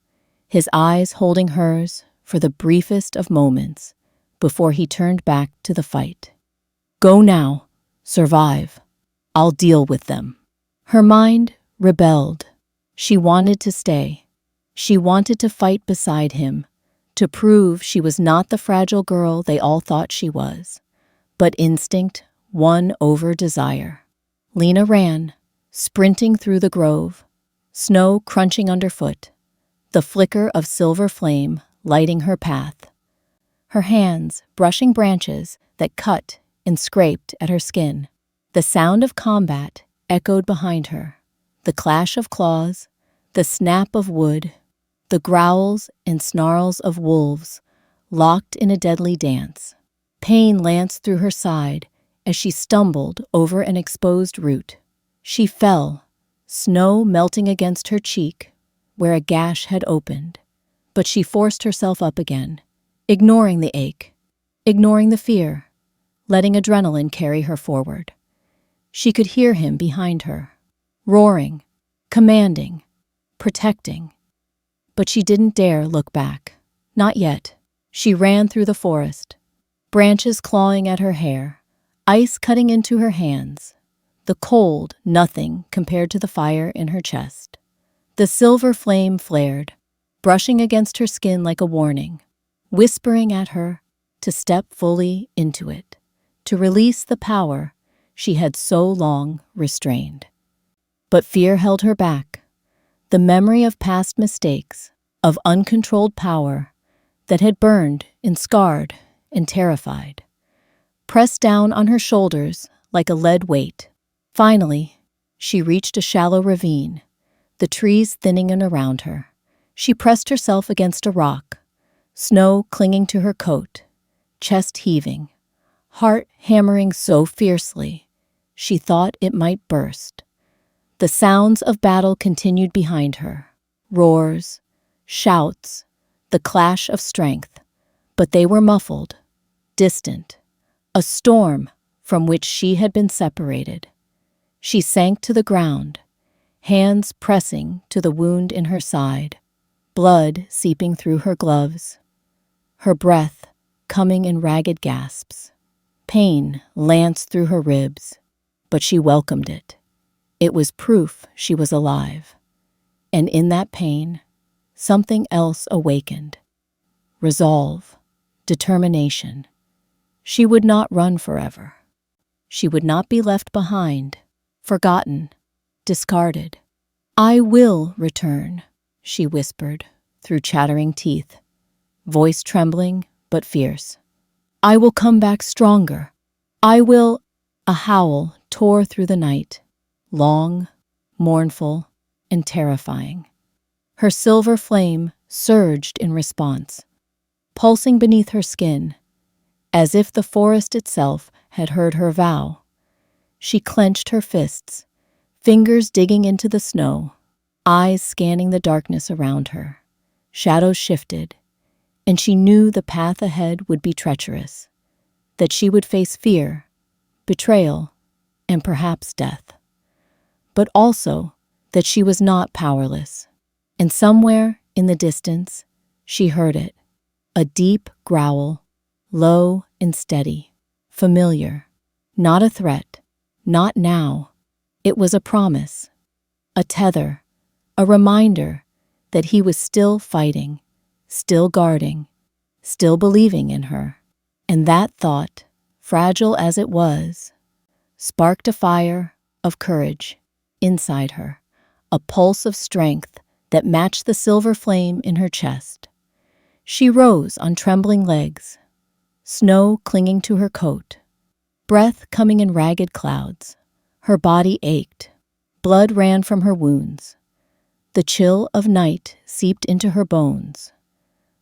his eyes holding hers for the briefest of moments before he turned back to the fight. "Go now. Survive. I'll deal with them." Her mind rebelled. She wanted to stay. She wanted to fight beside him, to prove she was not the fragile girl they all thought she was, but instinct won over desire. Lena ran, sprinting through the grove, snow crunching underfoot, the flicker of silver flame lighting her path, her hands brushing branches that cut and scraped at her skin. The sound of combat echoed behind her, the clash of claws, the snap of wood, the growls and snarls of wolves locked in a deadly dance. Pain lanced through her side as she stumbled over an exposed root. She fell, snow melting against her cheek where a gash had opened, but she forced herself up again, ignoring the ache, ignoring the fear, letting adrenaline carry her forward. She could hear him behind her, roaring, commanding, protecting. But she didn't dare look back. Not yet. She ran through the forest, branches clawing at her hair, ice cutting into her hands, the cold nothing compared to the fire in her chest. The silver flame flared, brushing against her skin like a warning, whispering at her to step fully into it, to release the power she had so long restrained. But fear held her back, the memory of past mistakes, of uncontrolled power that had burned and scarred and terrified, pressed down on her shoulders like a lead weight. Finally, she reached a shallow ravine, the trees thinning in around her. She pressed herself against a rock, snow clinging to her coat, chest heaving, heart hammering so fiercely she thought it might burst. The sounds of battle continued behind her, roars, shouts, the clash of strength, but they were muffled, distant, a storm from which she had been separated. She sank to the ground, hands pressing to the wound in her side, blood seeping through her gloves, her breath coming in ragged gasps. Pain lanced through her ribs, but she welcomed it. It was proof she was alive. And in that pain, something else awakened. Resolve, determination. She would not run forever. She would not be left behind, forgotten, discarded. "I will return," she whispered through chattering teeth, voice trembling but fierce. "I will come back stronger. I will—" A howl tore through the night, long, mournful, and terrifying. Her silver flame surged in response, pulsing beneath her skin, as if the forest itself had heard her vow. She clenched her fists, fingers digging into the snow, eyes scanning the darkness around her. Shadows shifted, and she knew the path ahead would be treacherous, that she would face fear, betrayal, and perhaps death. But also that she was not powerless. And somewhere in the distance, she heard it, a deep growl, low and steady, familiar, not a threat, not now. It was a promise, a tether, a reminder that he was still fighting, still guarding, still believing in her. And that thought, fragile as it was, sparked a fire of courage inside her, a pulse of strength that matched the silver flame in her chest. She rose on trembling legs, snow clinging to her coat, breath coming in ragged clouds. Her body ached. Blood ran from her wounds. The chill of night seeped into her bones.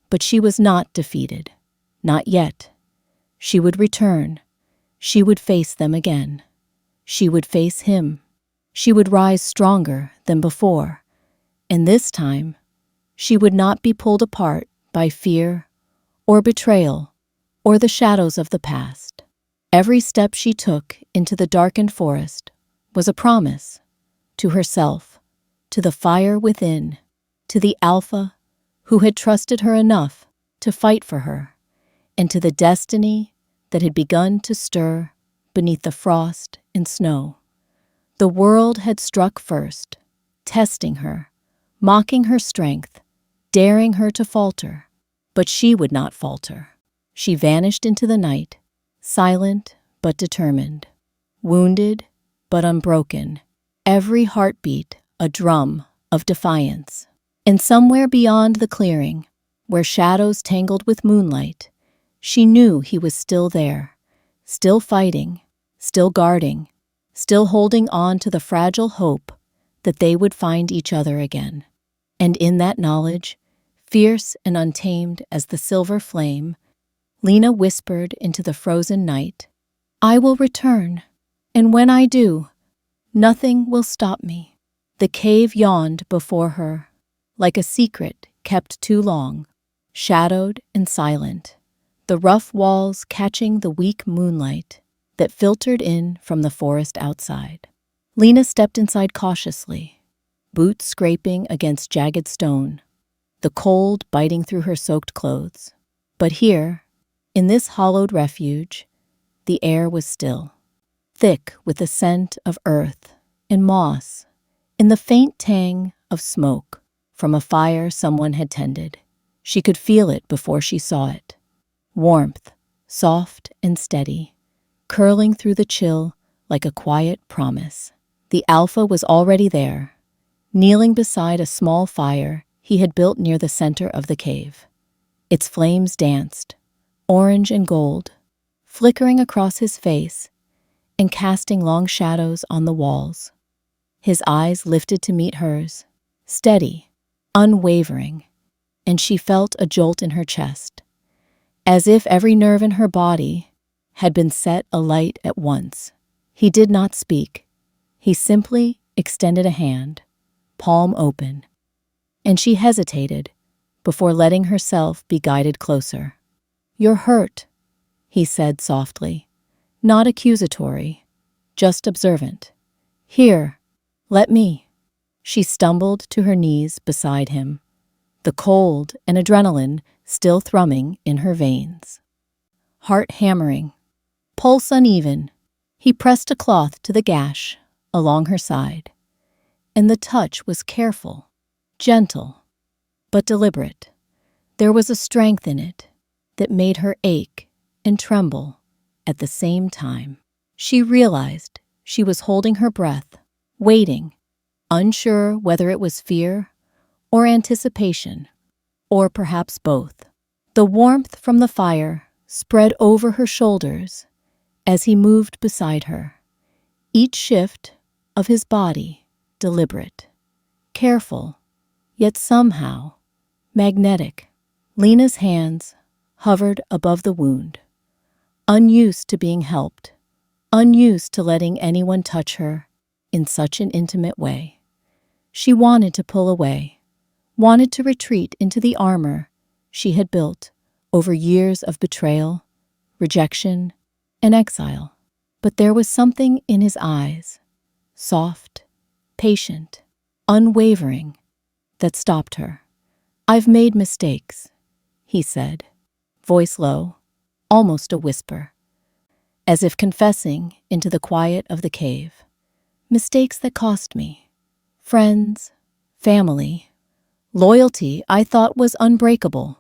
But she was not defeated. Not yet. She would return. She would face them again. She would face him. She would rise stronger than before. And this time, she would not be pulled apart by fear or betrayal or the shadows of the past. Every step she took into the darkened forest was a promise to herself, to the fire within, to the Alpha who had trusted her enough to fight for her, and to the destiny that had begun to stir beneath the frost and snow. The world had struck first, testing her, mocking her strength, daring her to falter. But she would not falter. She vanished into the night, silent but determined, wounded but unbroken, every heartbeat a drum of defiance. And somewhere beyond the clearing, where shadows tangled with moonlight, she knew he was still there, still fighting, still guarding, still holding on to the fragile hope that they would find each other again. And in that knowledge, fierce and untamed as the silver flame, Lena whispered into the frozen night, "I will return, and when I do, nothing will stop me." The cave yawned before her, like a secret kept too long, shadowed and silent, the rough walls catching the weak moonlight that filtered in from the forest outside. Lena stepped inside cautiously, boots scraping against jagged stone, the cold biting through her soaked clothes. But here, in this hollowed refuge, the air was still, thick with the scent of earth and moss, and the faint tang of smoke from a fire someone had tended. She could feel it before she saw it. Warmth, soft and steady, curling through the chill like a quiet promise. The Alpha was already there, kneeling beside a small fire he had built near the center of the cave. Its flames danced, orange and gold, flickering across his face and casting long shadows on the walls. His eyes lifted to meet hers, steady, unwavering, and she felt a jolt in her chest, as if every nerve in her body had been set alight at once. He did not speak. He simply extended a hand, palm open, and she hesitated before letting herself be guided closer. "You're hurt," he said softly, not accusatory, just observant. "Here, let me." She stumbled to her knees beside him, the cold and adrenaline still thrumming in her veins. Heart hammering, pulse uneven, he pressed a cloth to the gash along her side, and the touch was careful, gentle, but deliberate. There was a strength in it that made her ache and tremble at the same time. She realized she was holding her breath, waiting, unsure whether it was fear or anticipation, or perhaps both. The warmth from the fire spread over her shoulders as he moved beside her, each shift of his body deliberate, careful, yet somehow magnetic. Lena's hands hovered above the wound, unused to being helped, unused to letting anyone touch her in such an intimate way. She wanted to pull away, wanted to retreat into the armor she had built over years of betrayal, rejection, and exile. But there was something in his eyes, soft, patient, unwavering, that stopped her. "I've made mistakes," he said, voice low, almost a whisper, as if confessing into the quiet of the cave. "Mistakes that cost me. Friends, family, loyalty I thought was unbreakable.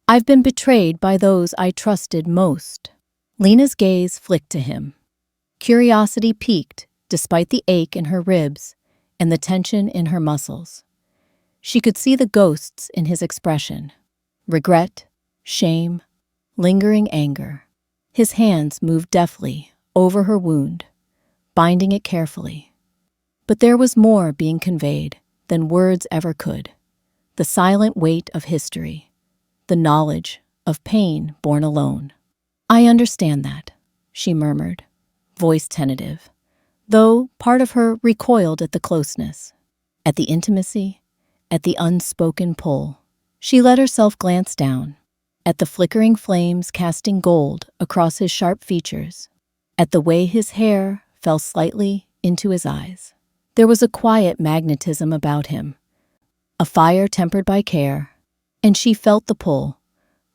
I've been betrayed by those I trusted most." Lena's gaze flicked to him. Curiosity piqued despite the ache in her ribs and the tension in her muscles. She could see the ghosts in his expression: regret, shame, lingering anger. His hands moved deftly over her wound, binding it carefully. But there was more being conveyed than words ever could. The silent weight of history, the knowledge of pain borne alone. "I understand that," she murmured, voice tentative, though part of her recoiled at the closeness, at the intimacy, at the unspoken pull. She let herself glance down, at the flickering flames casting gold across his sharp features, at the way his hair fell slightly into his eyes. There was a quiet magnetism about him, a fire tempered by care, and she felt the pull,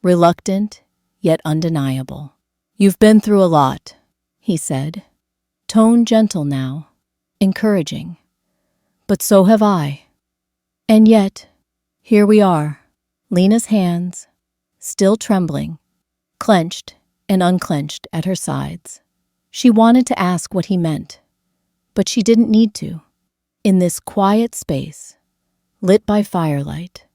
reluctant yet undeniable. "You've been through a lot," he said, tone gentle now, encouraging. "But so have I. And yet, here we are." Lena's hands, still trembling, clenched and unclenched at her sides. She wanted to ask what he meant, but she didn't need to. In this quiet space, lit by firelight,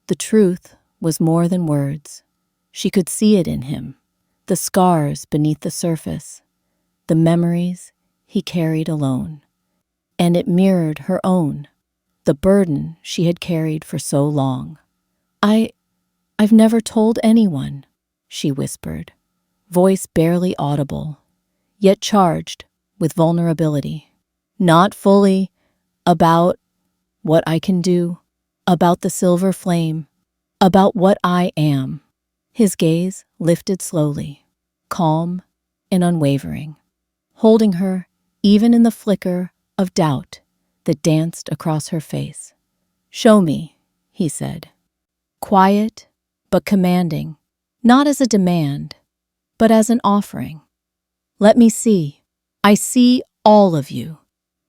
the truth was more than words. She could see it in him, the scars beneath the surface, the memories he carried alone. And it mirrored her own, the burden she had carried for so long. I've never told anyone," she whispered, voice barely audible, yet charged with vulnerability. "Not fully about what I can do, about the silver flame, about what I am." His gaze lifted slowly, calm and unwavering, holding her even in the flicker of doubt that danced across her face. "Show me," he said, quiet but commanding, not as a demand, but as an offering. "Let me see. I see all of you,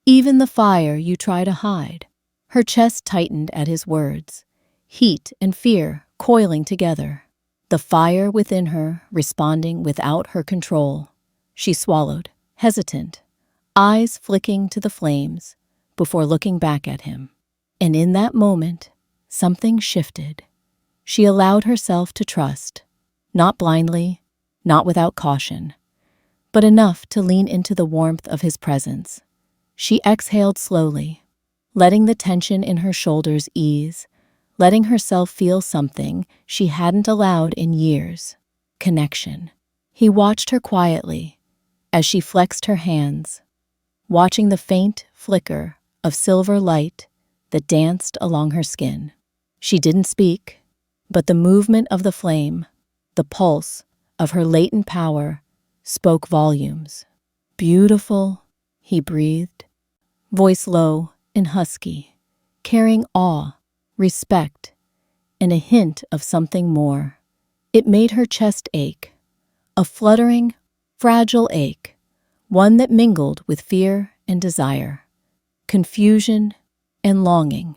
even the fire you try to hide." Her chest tightened at his words, heat and fear coiling together, the fire within her responding without her control. She swallowed, hesitant, eyes flicking to the flames before looking back at him. And in that moment, something shifted. She allowed herself to trust, not blindly, not without caution, but enough to lean into the warmth of his presence. She exhaled slowly, letting the tension in her shoulders ease, letting herself feel something she hadn't allowed in years: connection. He watched her quietly as she flexed her hands, watching the faint flicker of silver light that danced along her skin. She didn't speak, but the movement of the flame, the pulse of her latent power, spoke volumes. "Beautiful," he breathed, voice low and husky, carrying awe, respect, and a hint of something more. It made her chest ache, a fluttering, fragile ache, one that mingled with fear and desire, confusion and longing.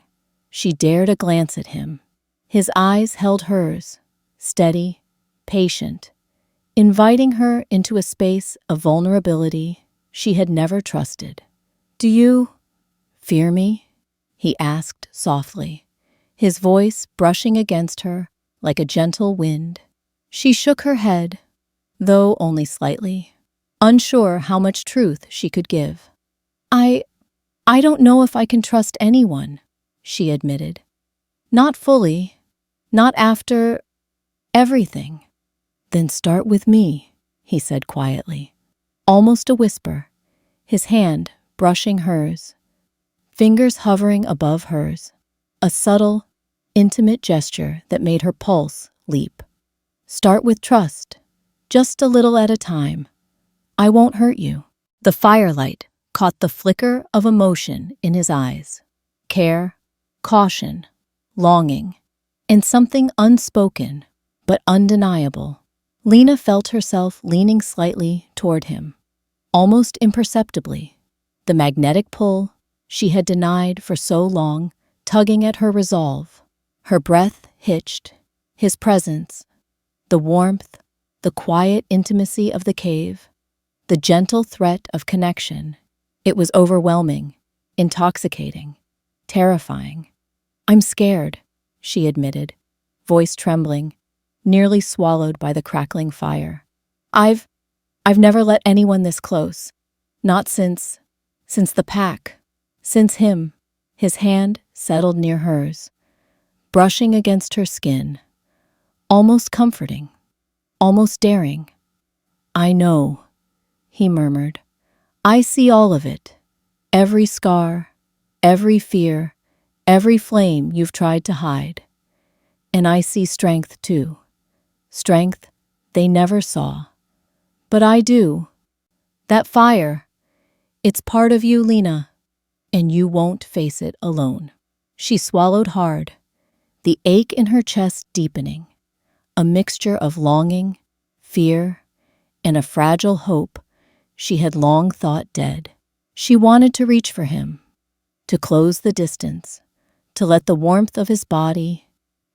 She dared a glance at him. His eyes held hers, steady, patient, inviting her into a space of vulnerability she had never trusted. "Do you fear me?" he asked softly, his voice brushing against her like a gentle wind. She shook her head, though only slightly, unsure how much truth she could give. I don't know if I can trust anyone," she admitted. "Not fully, not after everything." "Then start with me," he said quietly, almost a whisper, his hand brushing hers, fingers hovering above hers, a subtle, intimate gesture that made her pulse leap. "Start with trust, just a little at a time. I won't hurt you." The firelight caught the flicker of emotion in his eyes: care, caution, longing, and something unspoken but undeniable. Lena felt herself leaning slightly toward him, almost imperceptibly, the magnetic pull she had denied for so long tugging at her resolve. Her breath hitched, his presence, the warmth, the quiet intimacy of the cave, the gentle threat of connection. It was overwhelming, intoxicating, terrifying. I'm scared, she admitted, voice trembling, nearly swallowed by the crackling fire. I've never let anyone this close. Not since the pack. Since him. His hand settled near hers, brushing against her skin, almost comforting, almost daring. I know, he murmured. I see all of it. Every scar, every fear, every flame you've tried to hide. And I see strength too. Strength they never saw. But I do. That fire, it's part of you, Lena, and you won't face it alone. She swallowed hard, the ache in her chest deepening, a mixture of longing, fear, and a fragile hope she had long thought dead. She wanted to reach for him, to close the distance, to let the warmth of his body,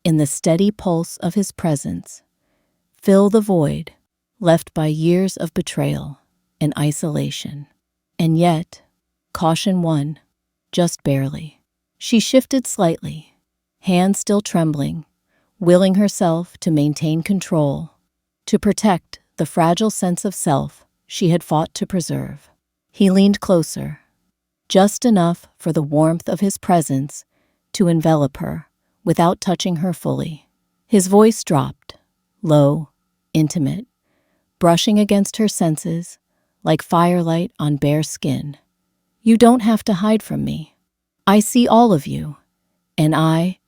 in the steady pulse of his presence, fill the void left by years of betrayal and isolation. And yet, caution won, just barely. She shifted slightly, hands still trembling, willing herself to maintain control, to protect the fragile sense of self she had fought to preserve. He leaned closer, just enough for the warmth of his presence to envelop her without touching her fully. His voice dropped, low, intimate, brushing against her senses like firelight on bare skin. You don't have to hide from me. I see all of you, and I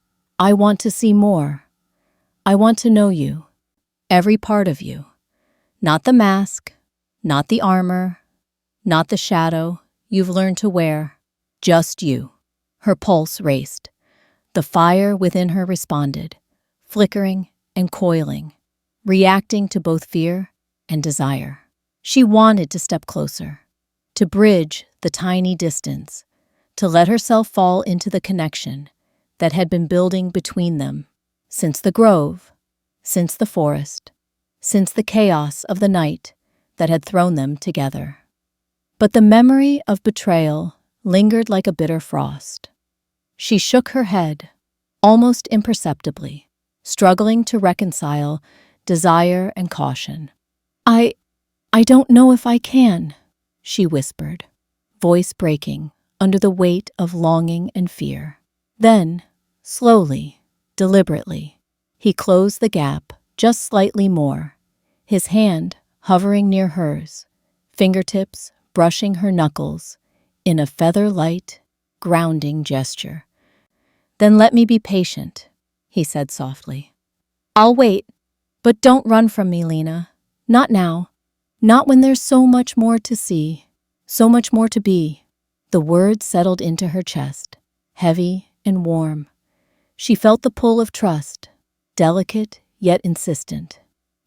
want to see more. I want to know you, every part of you. Not the mask, not the armor, not the shadow you've learned to wear, just you. Her pulse raced. The fire within her responded, flickering and coiling, reacting to both fear and desire. She wanted to step closer, to bridge the tiny distance, to let herself fall into the connection that had been building between them since the grove, since the forest, since the chaos of the night that had thrown them together. But the memory of betrayal lingered like a bitter frost. She shook her head, almost imperceptibly, struggling to reconcile desire and caution. I don't know if I can, she whispered, voice breaking under the weight of longing and fear. Then, slowly, deliberately, he closed the gap just slightly more, his hand hovering near hers, fingertips brushing her knuckles in a feather-light, grounding gesture. Then let me be patient, he said softly. I'll wait, but don't run from me, Lena. Not now. Not when there's so much more to see, so much more to be. The words settled into her chest, heavy and warm. She felt the pull of trust, delicate yet insistent,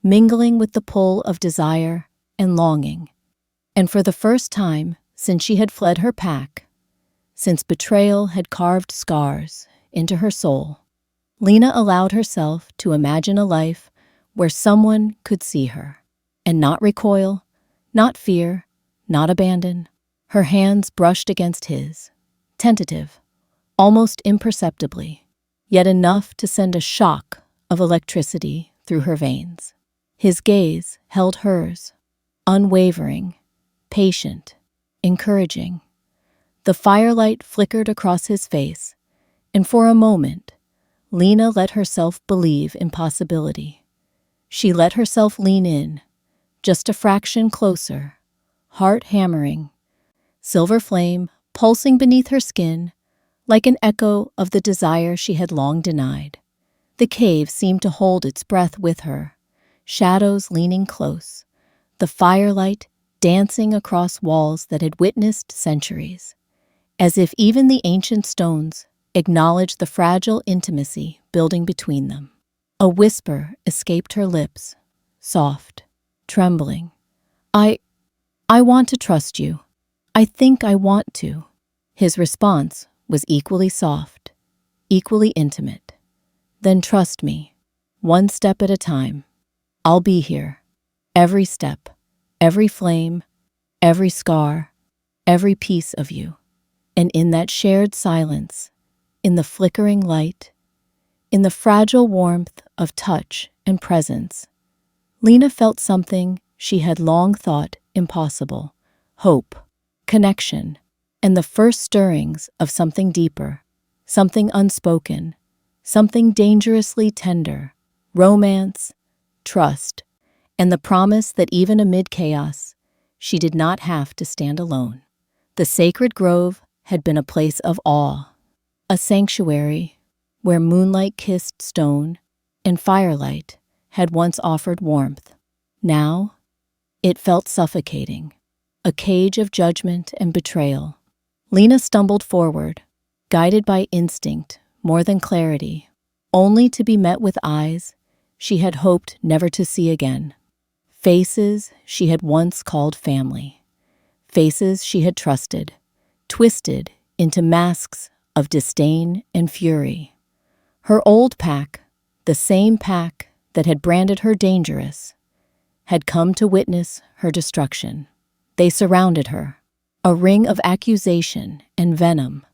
mingling with the pull of desire and longing. And for the first time since she had fled her pack, since betrayal had carved scars into her soul, Lena allowed herself to imagine a life where someone could see her and not recoil, not fear, not abandon. Her hands brushed against his, tentative, almost imperceptibly, yet enough to send a shock of electricity through her veins. His gaze held hers, unwavering, patient, encouraging. The firelight flickered across his face, and for a moment, Lena let herself believe in possibility. She let herself lean in, just a fraction closer, heart hammering, silver flame pulsing beneath her skin like an echo of the desire she had long denied. The cave seemed to hold its breath with her, shadows leaning close, the firelight dancing across walls that had witnessed centuries, as if even the ancient stones acknowledged the fragile intimacy building between them. A whisper escaped her lips, soft, trembling. I want to trust you. I think I want to. His response was equally soft, equally intimate. Then trust me, one step at a time. I'll be here. Every step, every flame, every scar, every piece of you. And in that shared silence, in the flickering light, in the fragile warmth of touch and presence, Lena felt something she had long thought impossible: hope, connection, and the first stirrings of something deeper, something unspoken, something dangerously tender: romance, trust, and the promise that even amid chaos, she did not have to stand alone. The sacred grove had been a place of awe, a sanctuary where moonlight kissed stone and firelight had once offered warmth. Now, it felt suffocating, a cage of judgment and betrayal. Lena stumbled forward, guided by instinct more than clarity, only to be met with eyes she had hoped never to see again. Faces she had once called family. Faces she had trusted, twisted into masks of disdain and fury. Her old pack, the same pack that had branded her dangerous, had come to witness her destruction. They surrounded her, a ring of accusation and venom,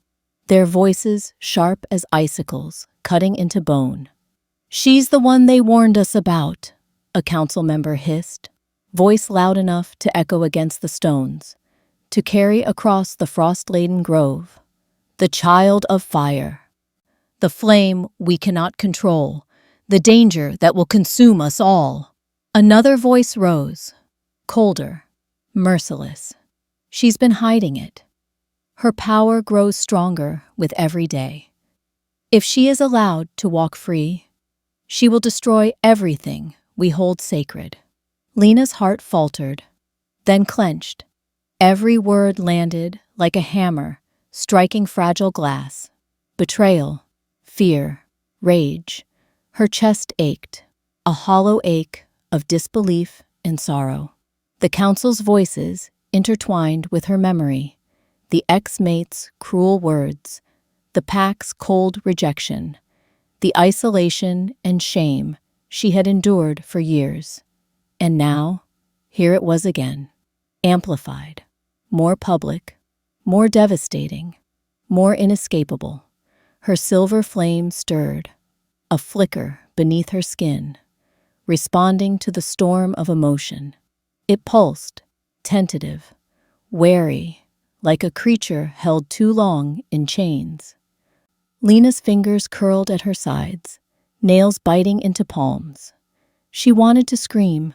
their voices sharp as icicles cutting into bone. "She's the one they warned us about," a council member hissed, voice loud enough to echo against the stones, to carry across the frost-laden grove. "The child of fire. The flame we cannot control. The danger that will consume us all." Another voice rose, colder, merciless. "She's been hiding it. Her power grows stronger with every day. If she is allowed to walk free, she will destroy everything we hold sacred." Lena's heart faltered, then clenched. Every word landed like a hammer striking fragile glass. Betrayal, fear, rage. Her chest ached, a hollow ache of disbelief and sorrow. The council's voices intertwined with her memory, the ex-mate's cruel words, the pack's cold rejection, the isolation and shame she had endured for years. And now, here it was again, amplified, more public, more devastating, more inescapable. Her silver flame stirred, a flicker beneath her skin, responding to the storm of emotion. It pulsed, tentative, wary, like a creature held too long in chains. Lena's fingers curled at her sides, nails biting into palms. She wanted to scream,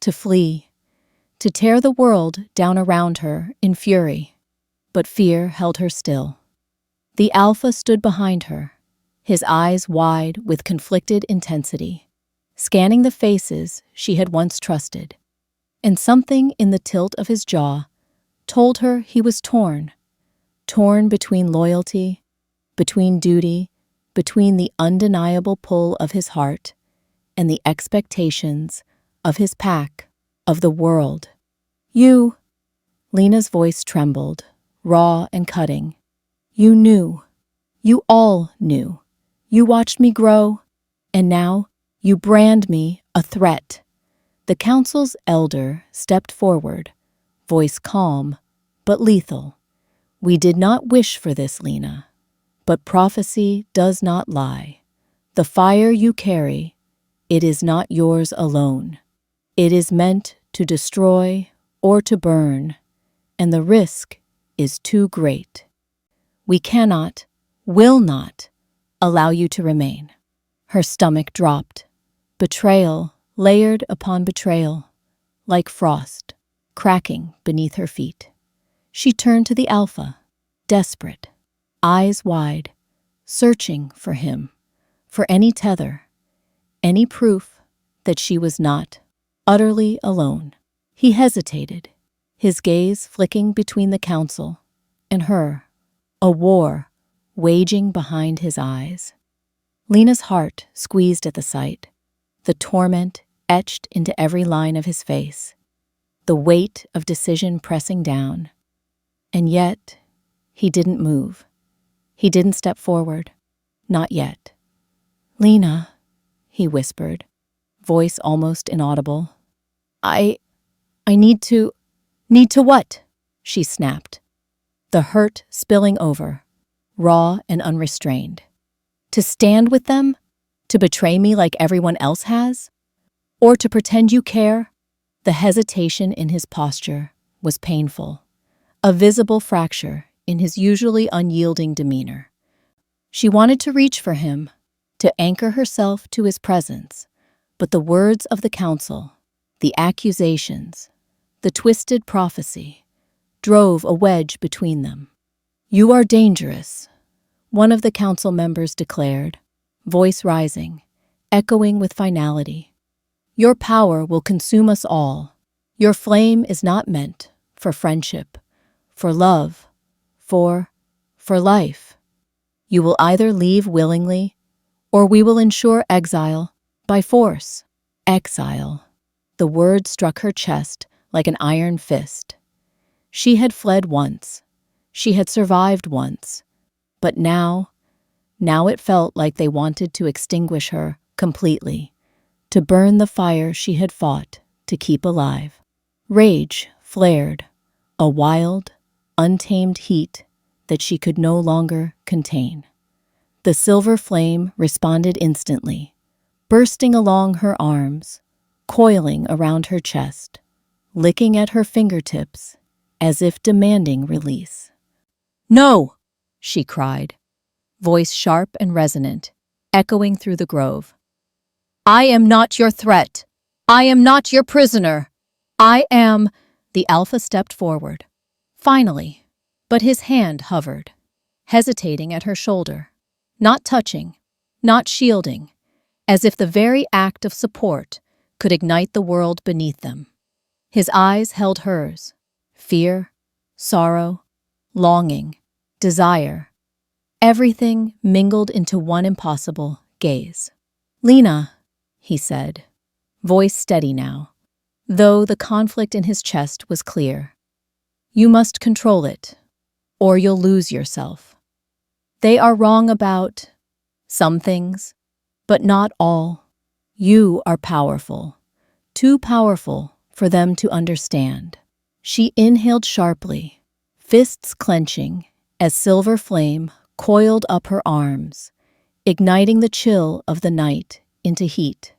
to flee, to tear the world down around her in fury, but fear held her still. The Alpha stood behind her, his eyes wide with conflicted intensity, scanning the faces she had once trusted, and something in the tilt of his jaw told her he was torn between loyalty, between duty, between the undeniable pull of his heart and the expectations of his pack, of the world. "You," Lena's voice trembled, raw and cutting. "You knew. You all knew. You watched me grow, and now you brand me a threat." The council's elder stepped forward, voice calm but lethal. "We did not wish for this, Lena, but prophecy does not lie. The fire you carry, it is not yours alone. It is meant to destroy or to burn, and the risk is too great. We cannot, will not, allow you to remain." Her stomach dropped. Betrayal layered upon betrayal, like frost, cracking beneath her feet. She turned to the Alpha, desperate, eyes wide, searching for him, for any tether, any proof that she was not utterly alone. He hesitated, his gaze flicking between the council and her, a war waging behind his eyes. Lena's heart squeezed at the sight, the torment etched into every line of his face, the weight of decision pressing down. And yet, he didn't move. He didn't step forward. Not yet. "Lena," he whispered, voice almost inaudible. I need to what?" she snapped. the hurt spilling over, raw and unrestrained. To stand with them? To betray me like everyone else has? Or to pretend you care? The hesitation in his posture was painful, a visible fracture in his usually unyielding demeanor. She wanted to reach for him, to anchor herself to his presence, but the words of the council, the accusations, the twisted prophecy, drove a wedge between them. "You are dangerous," one of the council members declared, voice rising, echoing with finality. "Your power will consume us all. Your flame is not meant for friendship, for love, for life. You will either leave willingly, or we will ensure exile by force." Exile. The word struck her chest like an iron fist. She had fled once. She had survived once. But now it felt like they wanted to extinguish her completely, to burn the fire she had fought to keep alive. Rage flared, a wild, untamed heat that she could no longer contain. The silver flame responded instantly, bursting along her arms, coiling around her chest, licking at her fingertips as if demanding release. "No!" she cried, voice sharp and resonant, echoing through the grove. "I am not your threat. I am not your prisoner. I am—" The alpha stepped forward, finally, but his hand hovered, hesitating at her shoulder, not touching, not shielding, as if the very act of support could ignite the world beneath them. His eyes held hers, fear, sorrow, longing, desire, everything mingled into one impossible gaze. "Lena," he said, voice steady now, though the conflict in his chest was clear. "You must control it, or you'll lose yourself. They are wrong about some things, but not all. You are powerful, too powerful for them to understand." She inhaled sharply, fists clenching as silver flame coiled up her arms, igniting the chill of the night into heat.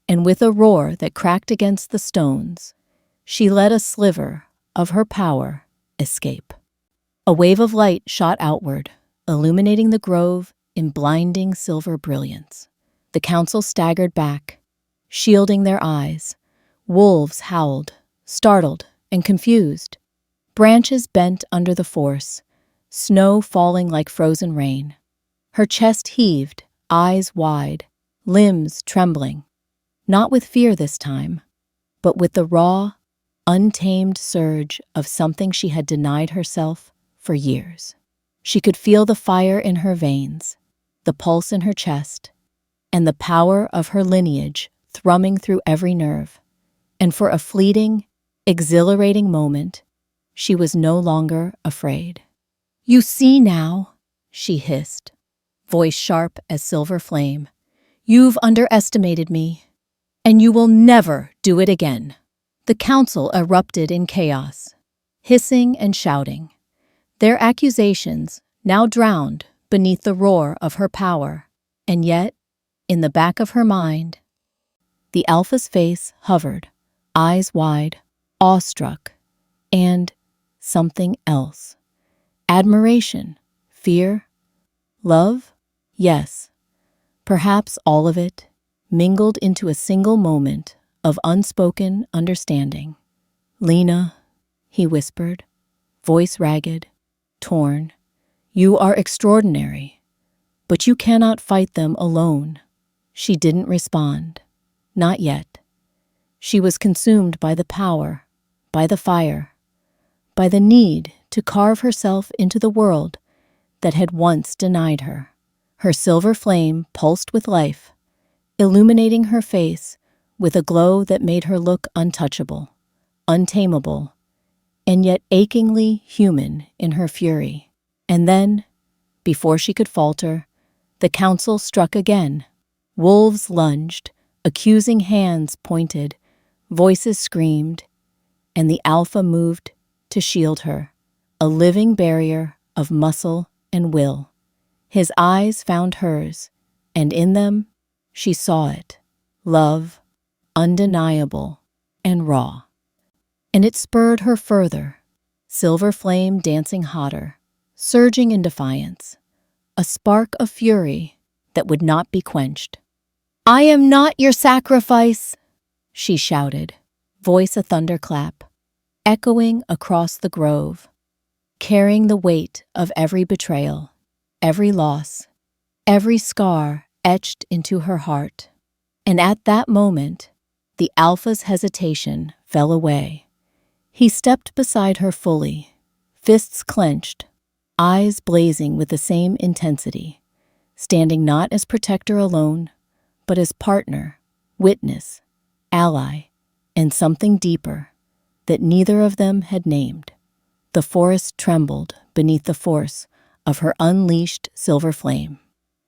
And with a roar that cracked against the stones, she let a sliver of her power escape. A wave of light shot outward, illuminating the grove in blinding silver brilliance. The council staggered back, shielding their eyes. Wolves howled, startled and confused. Branches bent under the force, snow falling like frozen rain. Her chest heaved, eyes wide, limbs trembling. Not with fear this time, but with the raw, untamed surge of something she had denied herself for years. She could feel the fire in her veins, the pulse in her chest, and the power of her lineage thrumming through every nerve. And for a fleeting, exhilarating moment, she was no longer afraid. "You see now," she hissed, voice sharp as silver flame. "You've underestimated me, and you will never do it again." The council erupted in chaos, hissing and shouting, their accusations now drowned beneath the roar of her power. And yet, in the back of her mind, the alpha's face hovered, eyes wide, awestruck, and something else. Admiration, fear, love? Yes, perhaps all of it, mingled into a single moment of unspoken understanding. "Lena," he whispered, voice ragged, torn, "you are extraordinary, but you cannot fight them alone." She didn't respond. Not yet. She was consumed by the power, by the fire, by the need to carve herself into the world that had once denied her. Her silver flame pulsed with life, illuminating her face with a glow that made her look untouchable, untamable, and yet achingly human in her fury. And then, before she could falter, the council struck again. Wolves lunged, accusing hands pointed, voices screamed, and the alpha moved to shield her, a living barrier of muscle and will. His eyes found hers, and in them she saw it, love, undeniable and raw. And it spurred her further, silver flame dancing hotter, surging in defiance, a spark of fury that would not be quenched. "I am not your sacrifice," she shouted, voice a thunderclap, echoing across the grove, carrying the weight of every betrayal, every loss, every scar etched into her heart. And at that moment, the Alpha's hesitation fell away. He stepped beside her fully, fists clenched, eyes blazing with the same intensity, standing not as protector alone, but as partner, witness, ally, and something deeper that neither of them had named. The forest trembled beneath the force of her unleashed silver flame.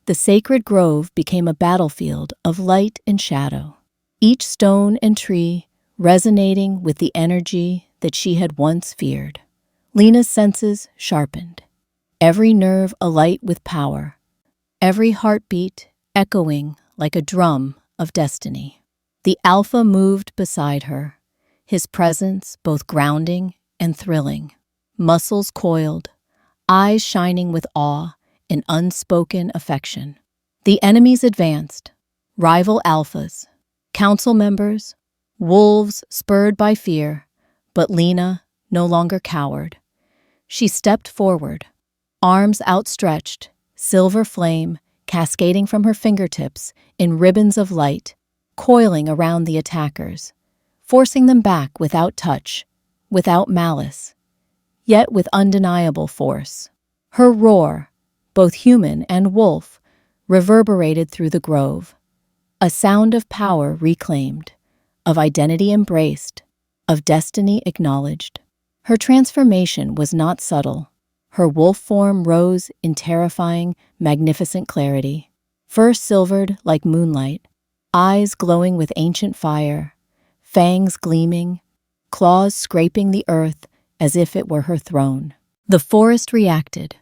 The sacred grove became a battlefield of light and shadow, each stone and tree resonating with the energy that she had once feared. Lena's senses sharpened, every nerve alight with power, every heartbeat echoing like a drum of destiny. The Alpha moved beside her, his presence both grounding and thrilling, muscles coiled, eyes shining with awe and unspoken affection. The enemies advanced, rival Alphas, council members, wolves spurred by fear, but Lena no longer cowered. She stepped forward, arms outstretched, silver flame cascading from her fingertips in ribbons of light, coiling around the attackers, forcing them back without touch, without malice, yet with undeniable force. Her roar, both human and wolf, reverberated through the grove, a sound of power reclaimed, of identity embraced, of destiny acknowledged. Her transformation was not subtle. Her wolf form rose in terrifying, magnificent clarity, fur silvered like moonlight, eyes glowing with ancient fire, fangs gleaming, claws scraping the earth as if it were her throne. The forest reacted.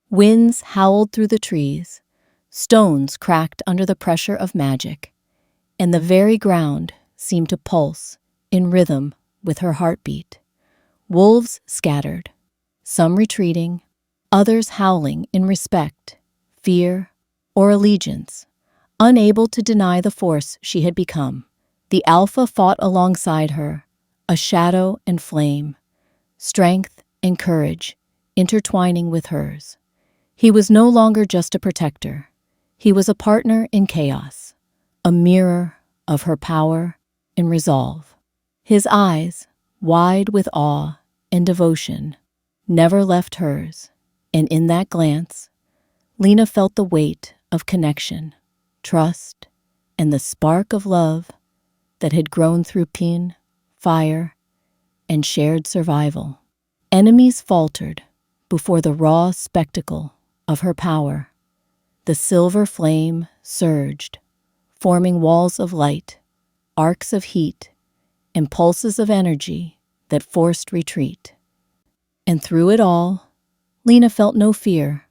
Winds howled through the trees, stones cracked under the pressure of magic, and the very ground seemed to pulse in rhythm with her heartbeat. Wolves scattered, some retreating, others howling in respect, fear, or allegiance, unable to deny the force she had become. The Alpha fought alongside her, a shadow and flame, strength and courage intertwining with hers. He was no longer just a protector. He was a partner in chaos, a mirror of her power and resolve. His eyes, wide with awe and devotion, never left hers, and in that glance, Lena felt the weight of connection, trust, and the spark of love that had grown through pain, fire, and shared survival. Enemies faltered before the raw spectacle of her power. The silver flame surged, forming walls of light, arcs of heat, and pulses of energy that forced retreat. And through it all, Lena felt no fear,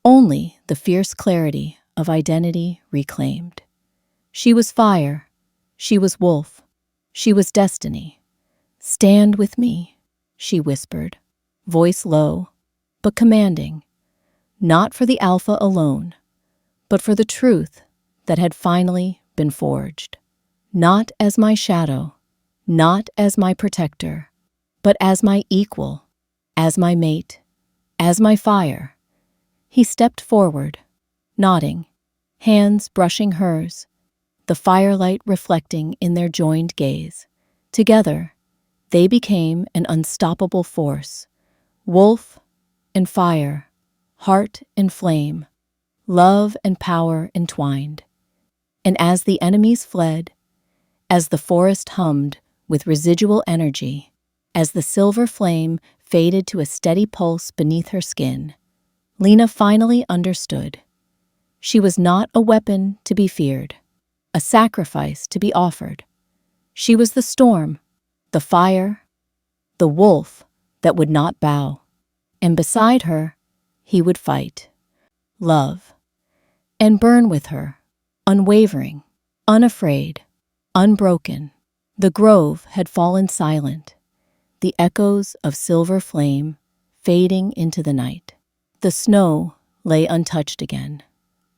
only the fierce clarity of identity reclaimed. She was fire, she was wolf, she was destiny. "Stand with me," she whispered, voice low, but commanding, not for the Alpha alone, but for the truth that had finally been forged. Not as my shadow, not as my protector, but as my equal, as my mate, as my fire. He stepped forward, nodding, hands brushing hers, the firelight reflecting in their joined gaze. Together, they became an unstoppable force, wolf and fire, heart and flame, love and power entwined. And as the enemies fled, as the forest hummed with residual energy, as the silver flame faded to a steady pulse beneath her skin, Lena finally understood. She was not a weapon to be feared, a sacrifice to be offered. She was the storm, the fire, the wolf that would not bow. And beside her, he would fight, love, and burn with her, unwavering, unafraid, unbroken. The grove had fallen silent, the echoes of silver flame fading into the night. The snow lay untouched again,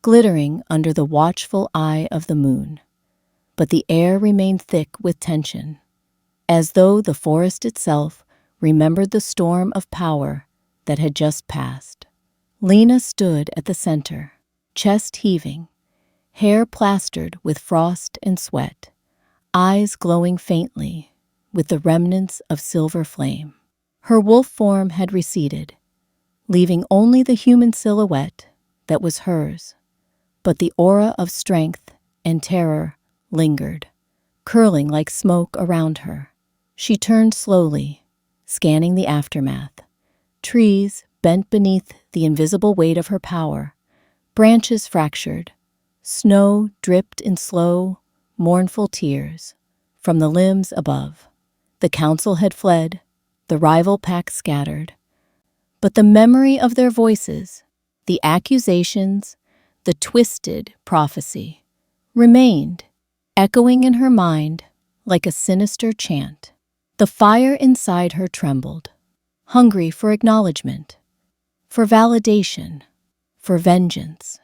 glittering under the watchful eye of the moon. But the air remained thick with tension, as though the forest itself remembered the storm of power that had just passed. Lena stood at the center, chest heaving, hair plastered with frost and sweat, eyes glowing faintly with the remnants of silver flame. Her wolf form had receded, leaving only the human silhouette that was hers, but the aura of strength and terror lingered, curling like smoke around her. She turned slowly, scanning the aftermath. Trees bent beneath the invisible weight of her power, branches fractured, snow dripped in slow, mournful tears from the limbs above. The council had fled, the rival pack scattered, but the memory of their voices, the accusations, the twisted prophecy, remained, echoing in her mind like a sinister chant. The fire inside her trembled, hungry for acknowledgement, for validation, for vengeance.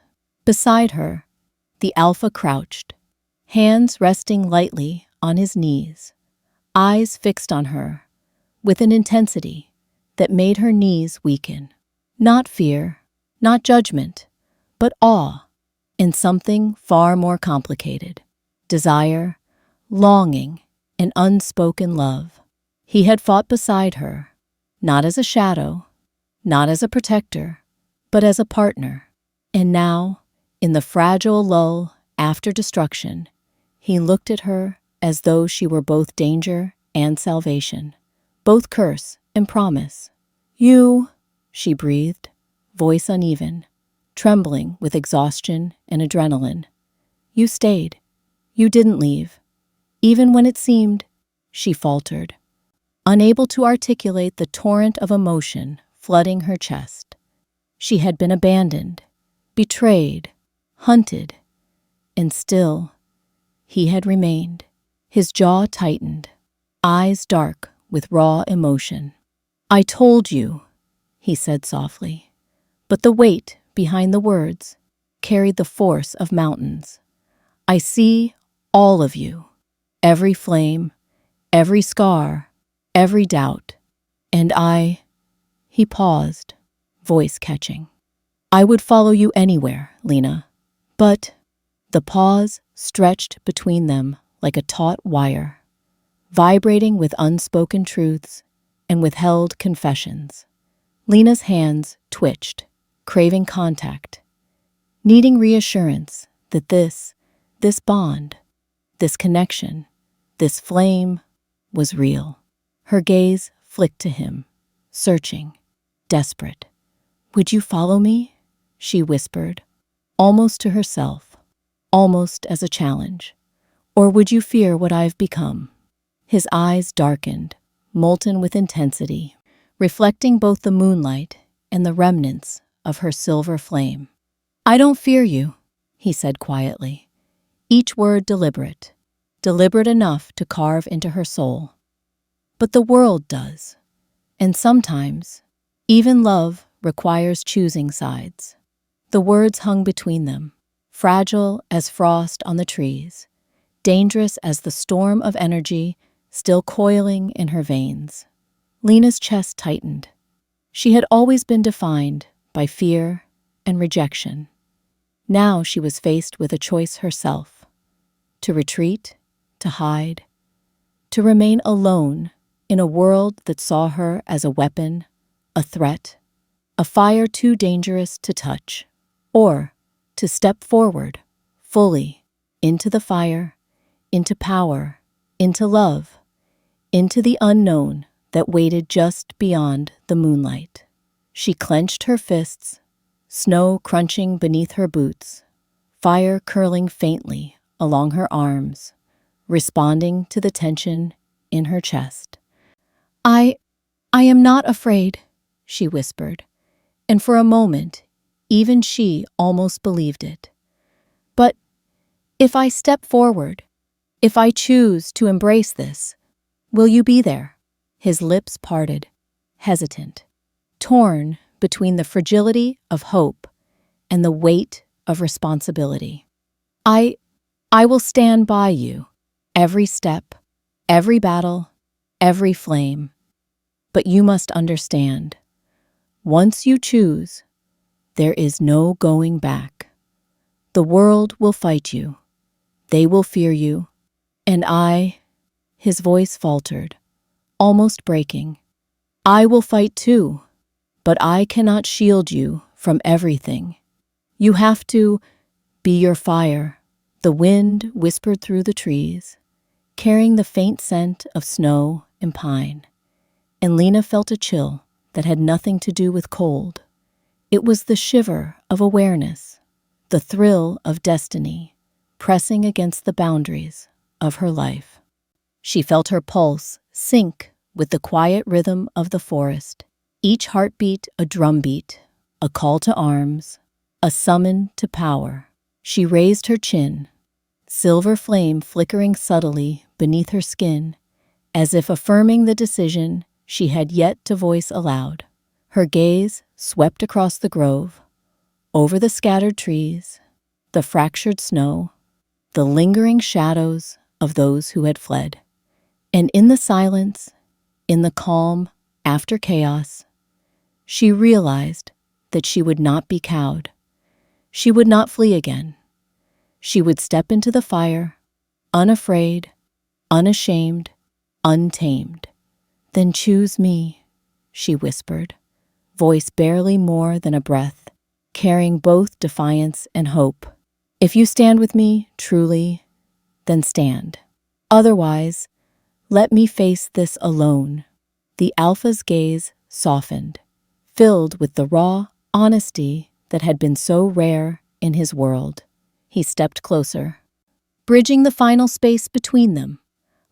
Beside her, the alpha crouched, hands resting lightly on his knees, eyes fixed on her with an intensity that made her knees weaken. Not fear, not judgment, but awe, and something far more complicated: desire, longing, and unspoken love. He had fought beside her, not as a shadow, not as a protector, but as a partner. And now, in the fragile lull after destruction, he looked at her as though she were both danger and salvation, both curse and promise. "You," she breathed, voice uneven, trembling with exhaustion and adrenaline. "You stayed. You didn't leave. Even when it seemed," she faltered, unable to articulate the torrent of emotion flooding her chest. She had been abandoned, betrayed, hunted, and still he had remained. His jaw tightened, eyes dark with raw emotion. "I told you," he said softly, but the weight behind the words carried the force of mountains. "I see all of you, every flame, every scar, every doubt, and He paused, voice catching. "I would follow you anywhere, Lena, but..." The pause stretched between them like a taut wire, vibrating with unspoken truths and withheld confessions. Lena's hands twitched, craving contact, needing reassurance that this bond, this connection, this flame was real. Her gaze flicked to him, searching, desperate. "Would you follow me?" she whispered, almost to herself, almost as a challenge. "Or would you fear what I've become?" His eyes darkened, molten with intensity, reflecting both the moonlight and the remnants of her silver flame. "I don't fear you," he said quietly, each word deliberate enough to carve into her soul. "But the world does, and sometimes even love requires choosing sides." The words hung between them, fragile as frost on the trees, dangerous as the storm of energy still coiling in her veins. Lena's chest tightened. She had always been defined by fear and rejection. Now she was faced with a choice herself: to retreat, to hide, to remain alone in a world that saw her as a weapon, a threat, a fire too dangerous to touch, or to step forward, fully, into the fire, into power, into love, into the unknown that waited just beyond the moonlight. She clenched her fists, snow crunching beneath her boots, fire curling faintly along her arms, responding to the tension in her chest. I am not afraid," she whispered, and for a moment, even she almost believed it. But if I step forward, if I choose to embrace this, will you be there? His lips parted, hesitant, torn between the fragility of hope and the weight of responsibility. I will stand by you, every step, every battle, every flame. But you must understand, once you choose, there is no going back. The world will fight you. They will fear you. And his voice faltered, almost breaking. I will fight too, but I cannot shield you from everything. You have to be your fire. The wind whispered through the trees, carrying the faint scent of snow and pine. And Lena felt a chill that had nothing to do with cold. It was the shiver of awareness, the thrill of destiny, pressing against the boundaries of her life. She felt her pulse sync with the quiet rhythm of the forest, each heartbeat a drumbeat, a call to arms, a summon to power. She raised her chin, silver flame flickering subtly beneath her skin, as if affirming the decision she had yet to voice aloud. Her gaze swept across the grove, over the scattered trees, the fractured snow, the lingering shadows of those who had fled. And in the silence, in the calm after chaos, she realized that she would not be cowed. She would not flee again. She would step into the fire, unafraid, unashamed, untamed. Then choose me, she whispered, voice barely more than a breath, carrying both defiance and hope. If you stand with me, truly, then stand. Otherwise, let me face this alone. The alpha's gaze softened, filled with the raw honesty that had been so rare in his world. He stepped closer, bridging the final space between them,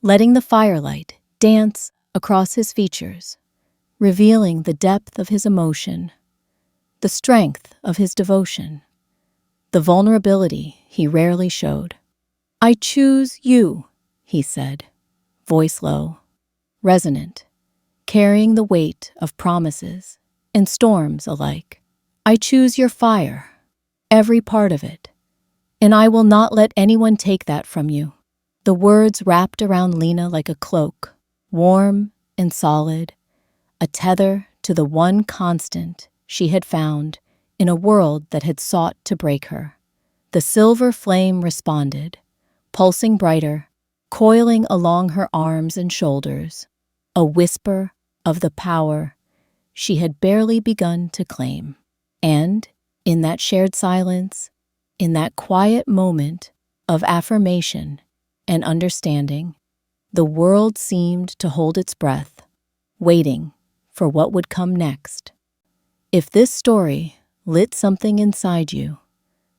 letting the firelight dance across his features, revealing the depth of his emotion, the strength of his devotion, the vulnerability he rarely showed. I choose you, he said, voice low, resonant, carrying the weight of promises and storms alike. I choose your fire, every part of it, and I will not let anyone take that from you. The words wrapped around Lena like a cloak, warm and solid, a tether to the one constant she had found in a world that had sought to break her. The silver flame responded, pulsing brighter, coiling along her arms and shoulders, a whisper of the power she had barely begun to claim. And, in that shared silence, in that quiet moment of affirmation and understanding, the world seemed to hold its breath, waiting for what would come next. If this story lit something inside you,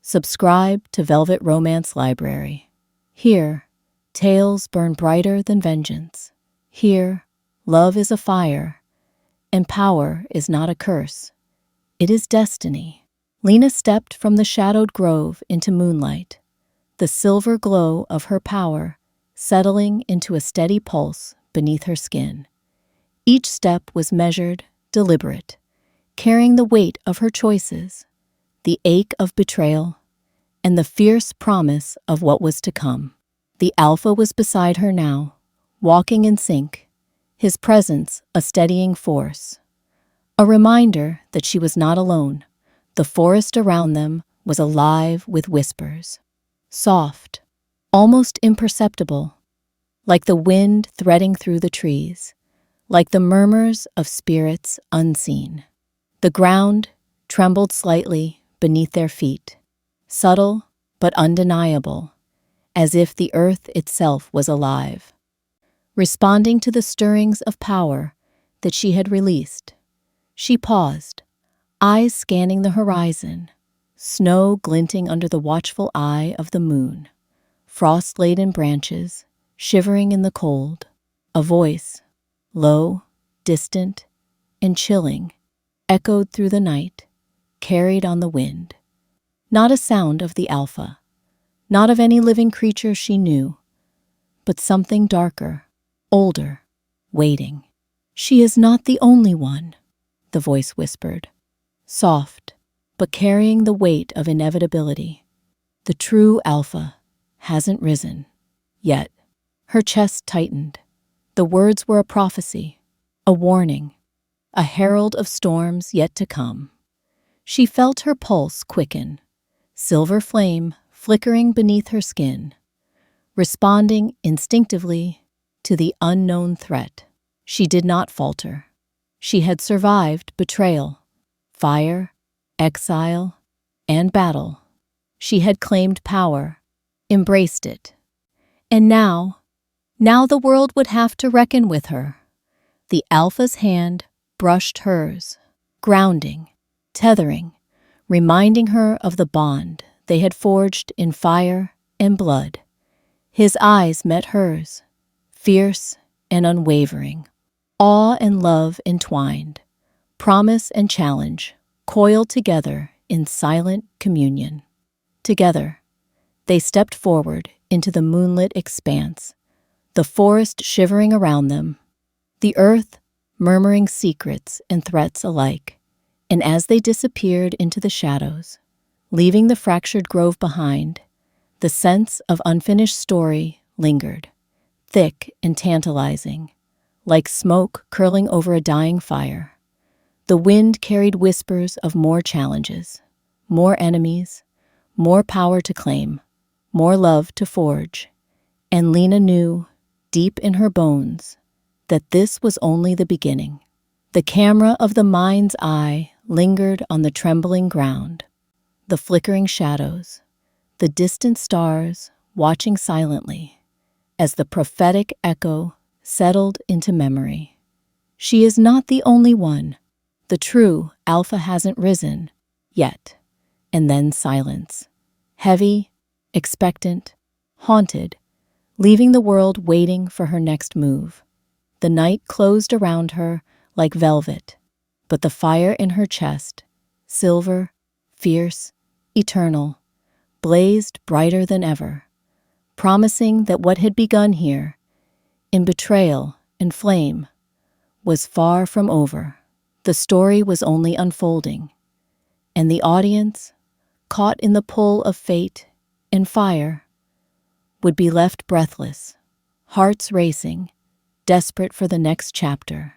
subscribe to Velvet Romance Library. Here, tales burn brighter than vengeance. Here, love is a fire, and power is not a curse. It is destiny. Lena stepped from the shadowed grove into moonlight, the silver glow of her power settling into a steady pulse beneath her skin. Each step was measured, deliberate, carrying the weight of her choices, the ache of betrayal, and the fierce promise of what was to come. The Alpha was beside her now, walking in sync, his presence a steadying force. A reminder that she was not alone. The forest around them was alive with whispers, soft, almost imperceptible, like the wind threading through the trees, like the murmurs of spirits unseen. The ground trembled slightly beneath their feet, subtle but undeniable, as if the earth itself was alive, responding to the stirrings of power that she had released. She paused, eyes scanning the horizon, snow glinting under the watchful eye of the moon, frost-laden branches shivering in the cold, a voice, low, distant, and chilling, echoed through the night, carried on the wind. Not a sound of the Alpha, not of any living creature she knew, but something darker, older, waiting. "She is not the only one," the voice whispered, soft, but carrying the weight of inevitability. "The true Alpha hasn't risen yet." Her chest tightened. The words were a prophecy, a warning, a herald of storms yet to come. She felt her pulse quicken, silver flame flickering beneath her skin, responding instinctively to the unknown threat. She did not falter. She had survived betrayal, fire, exile, and battle. She had claimed power, embraced it. And now the world would have to reckon with her. The Alpha's hand brushed hers, grounding, tethering, reminding her of the bond they had forged in fire and blood. His eyes met hers, fierce and unwavering, awe and love entwined, promise and challenge coiled together in silent communion. Together, they stepped forward into the moonlit expanse, the forest shivering around them, the earth murmuring secrets and threats alike. And as they disappeared into the shadows, leaving the fractured grove behind, the sense of unfinished story lingered, thick and tantalizing, like smoke curling over a dying fire. The wind carried whispers of more challenges, more enemies, more power to claim, more love to forge. And Lena knew, deep in her bones, that this was only the beginning. The camera of the mind's eye lingered on the trembling ground, the flickering shadows, the distant stars watching silently as the prophetic echo settled into memory. She is not the only one. The true Alpha hasn't risen yet. And then silence, heavy, expectant, haunted, leaving the world waiting for her next move. The night closed around her like velvet, but the fire in her chest, silver, fierce, eternal, blazed brighter than ever, promising that what had begun here, in betrayal and flame, was far from over. The story was only unfolding, and the audience, caught in the pull of fate and fire, would be left breathless, hearts racing, desperate for the next chapter.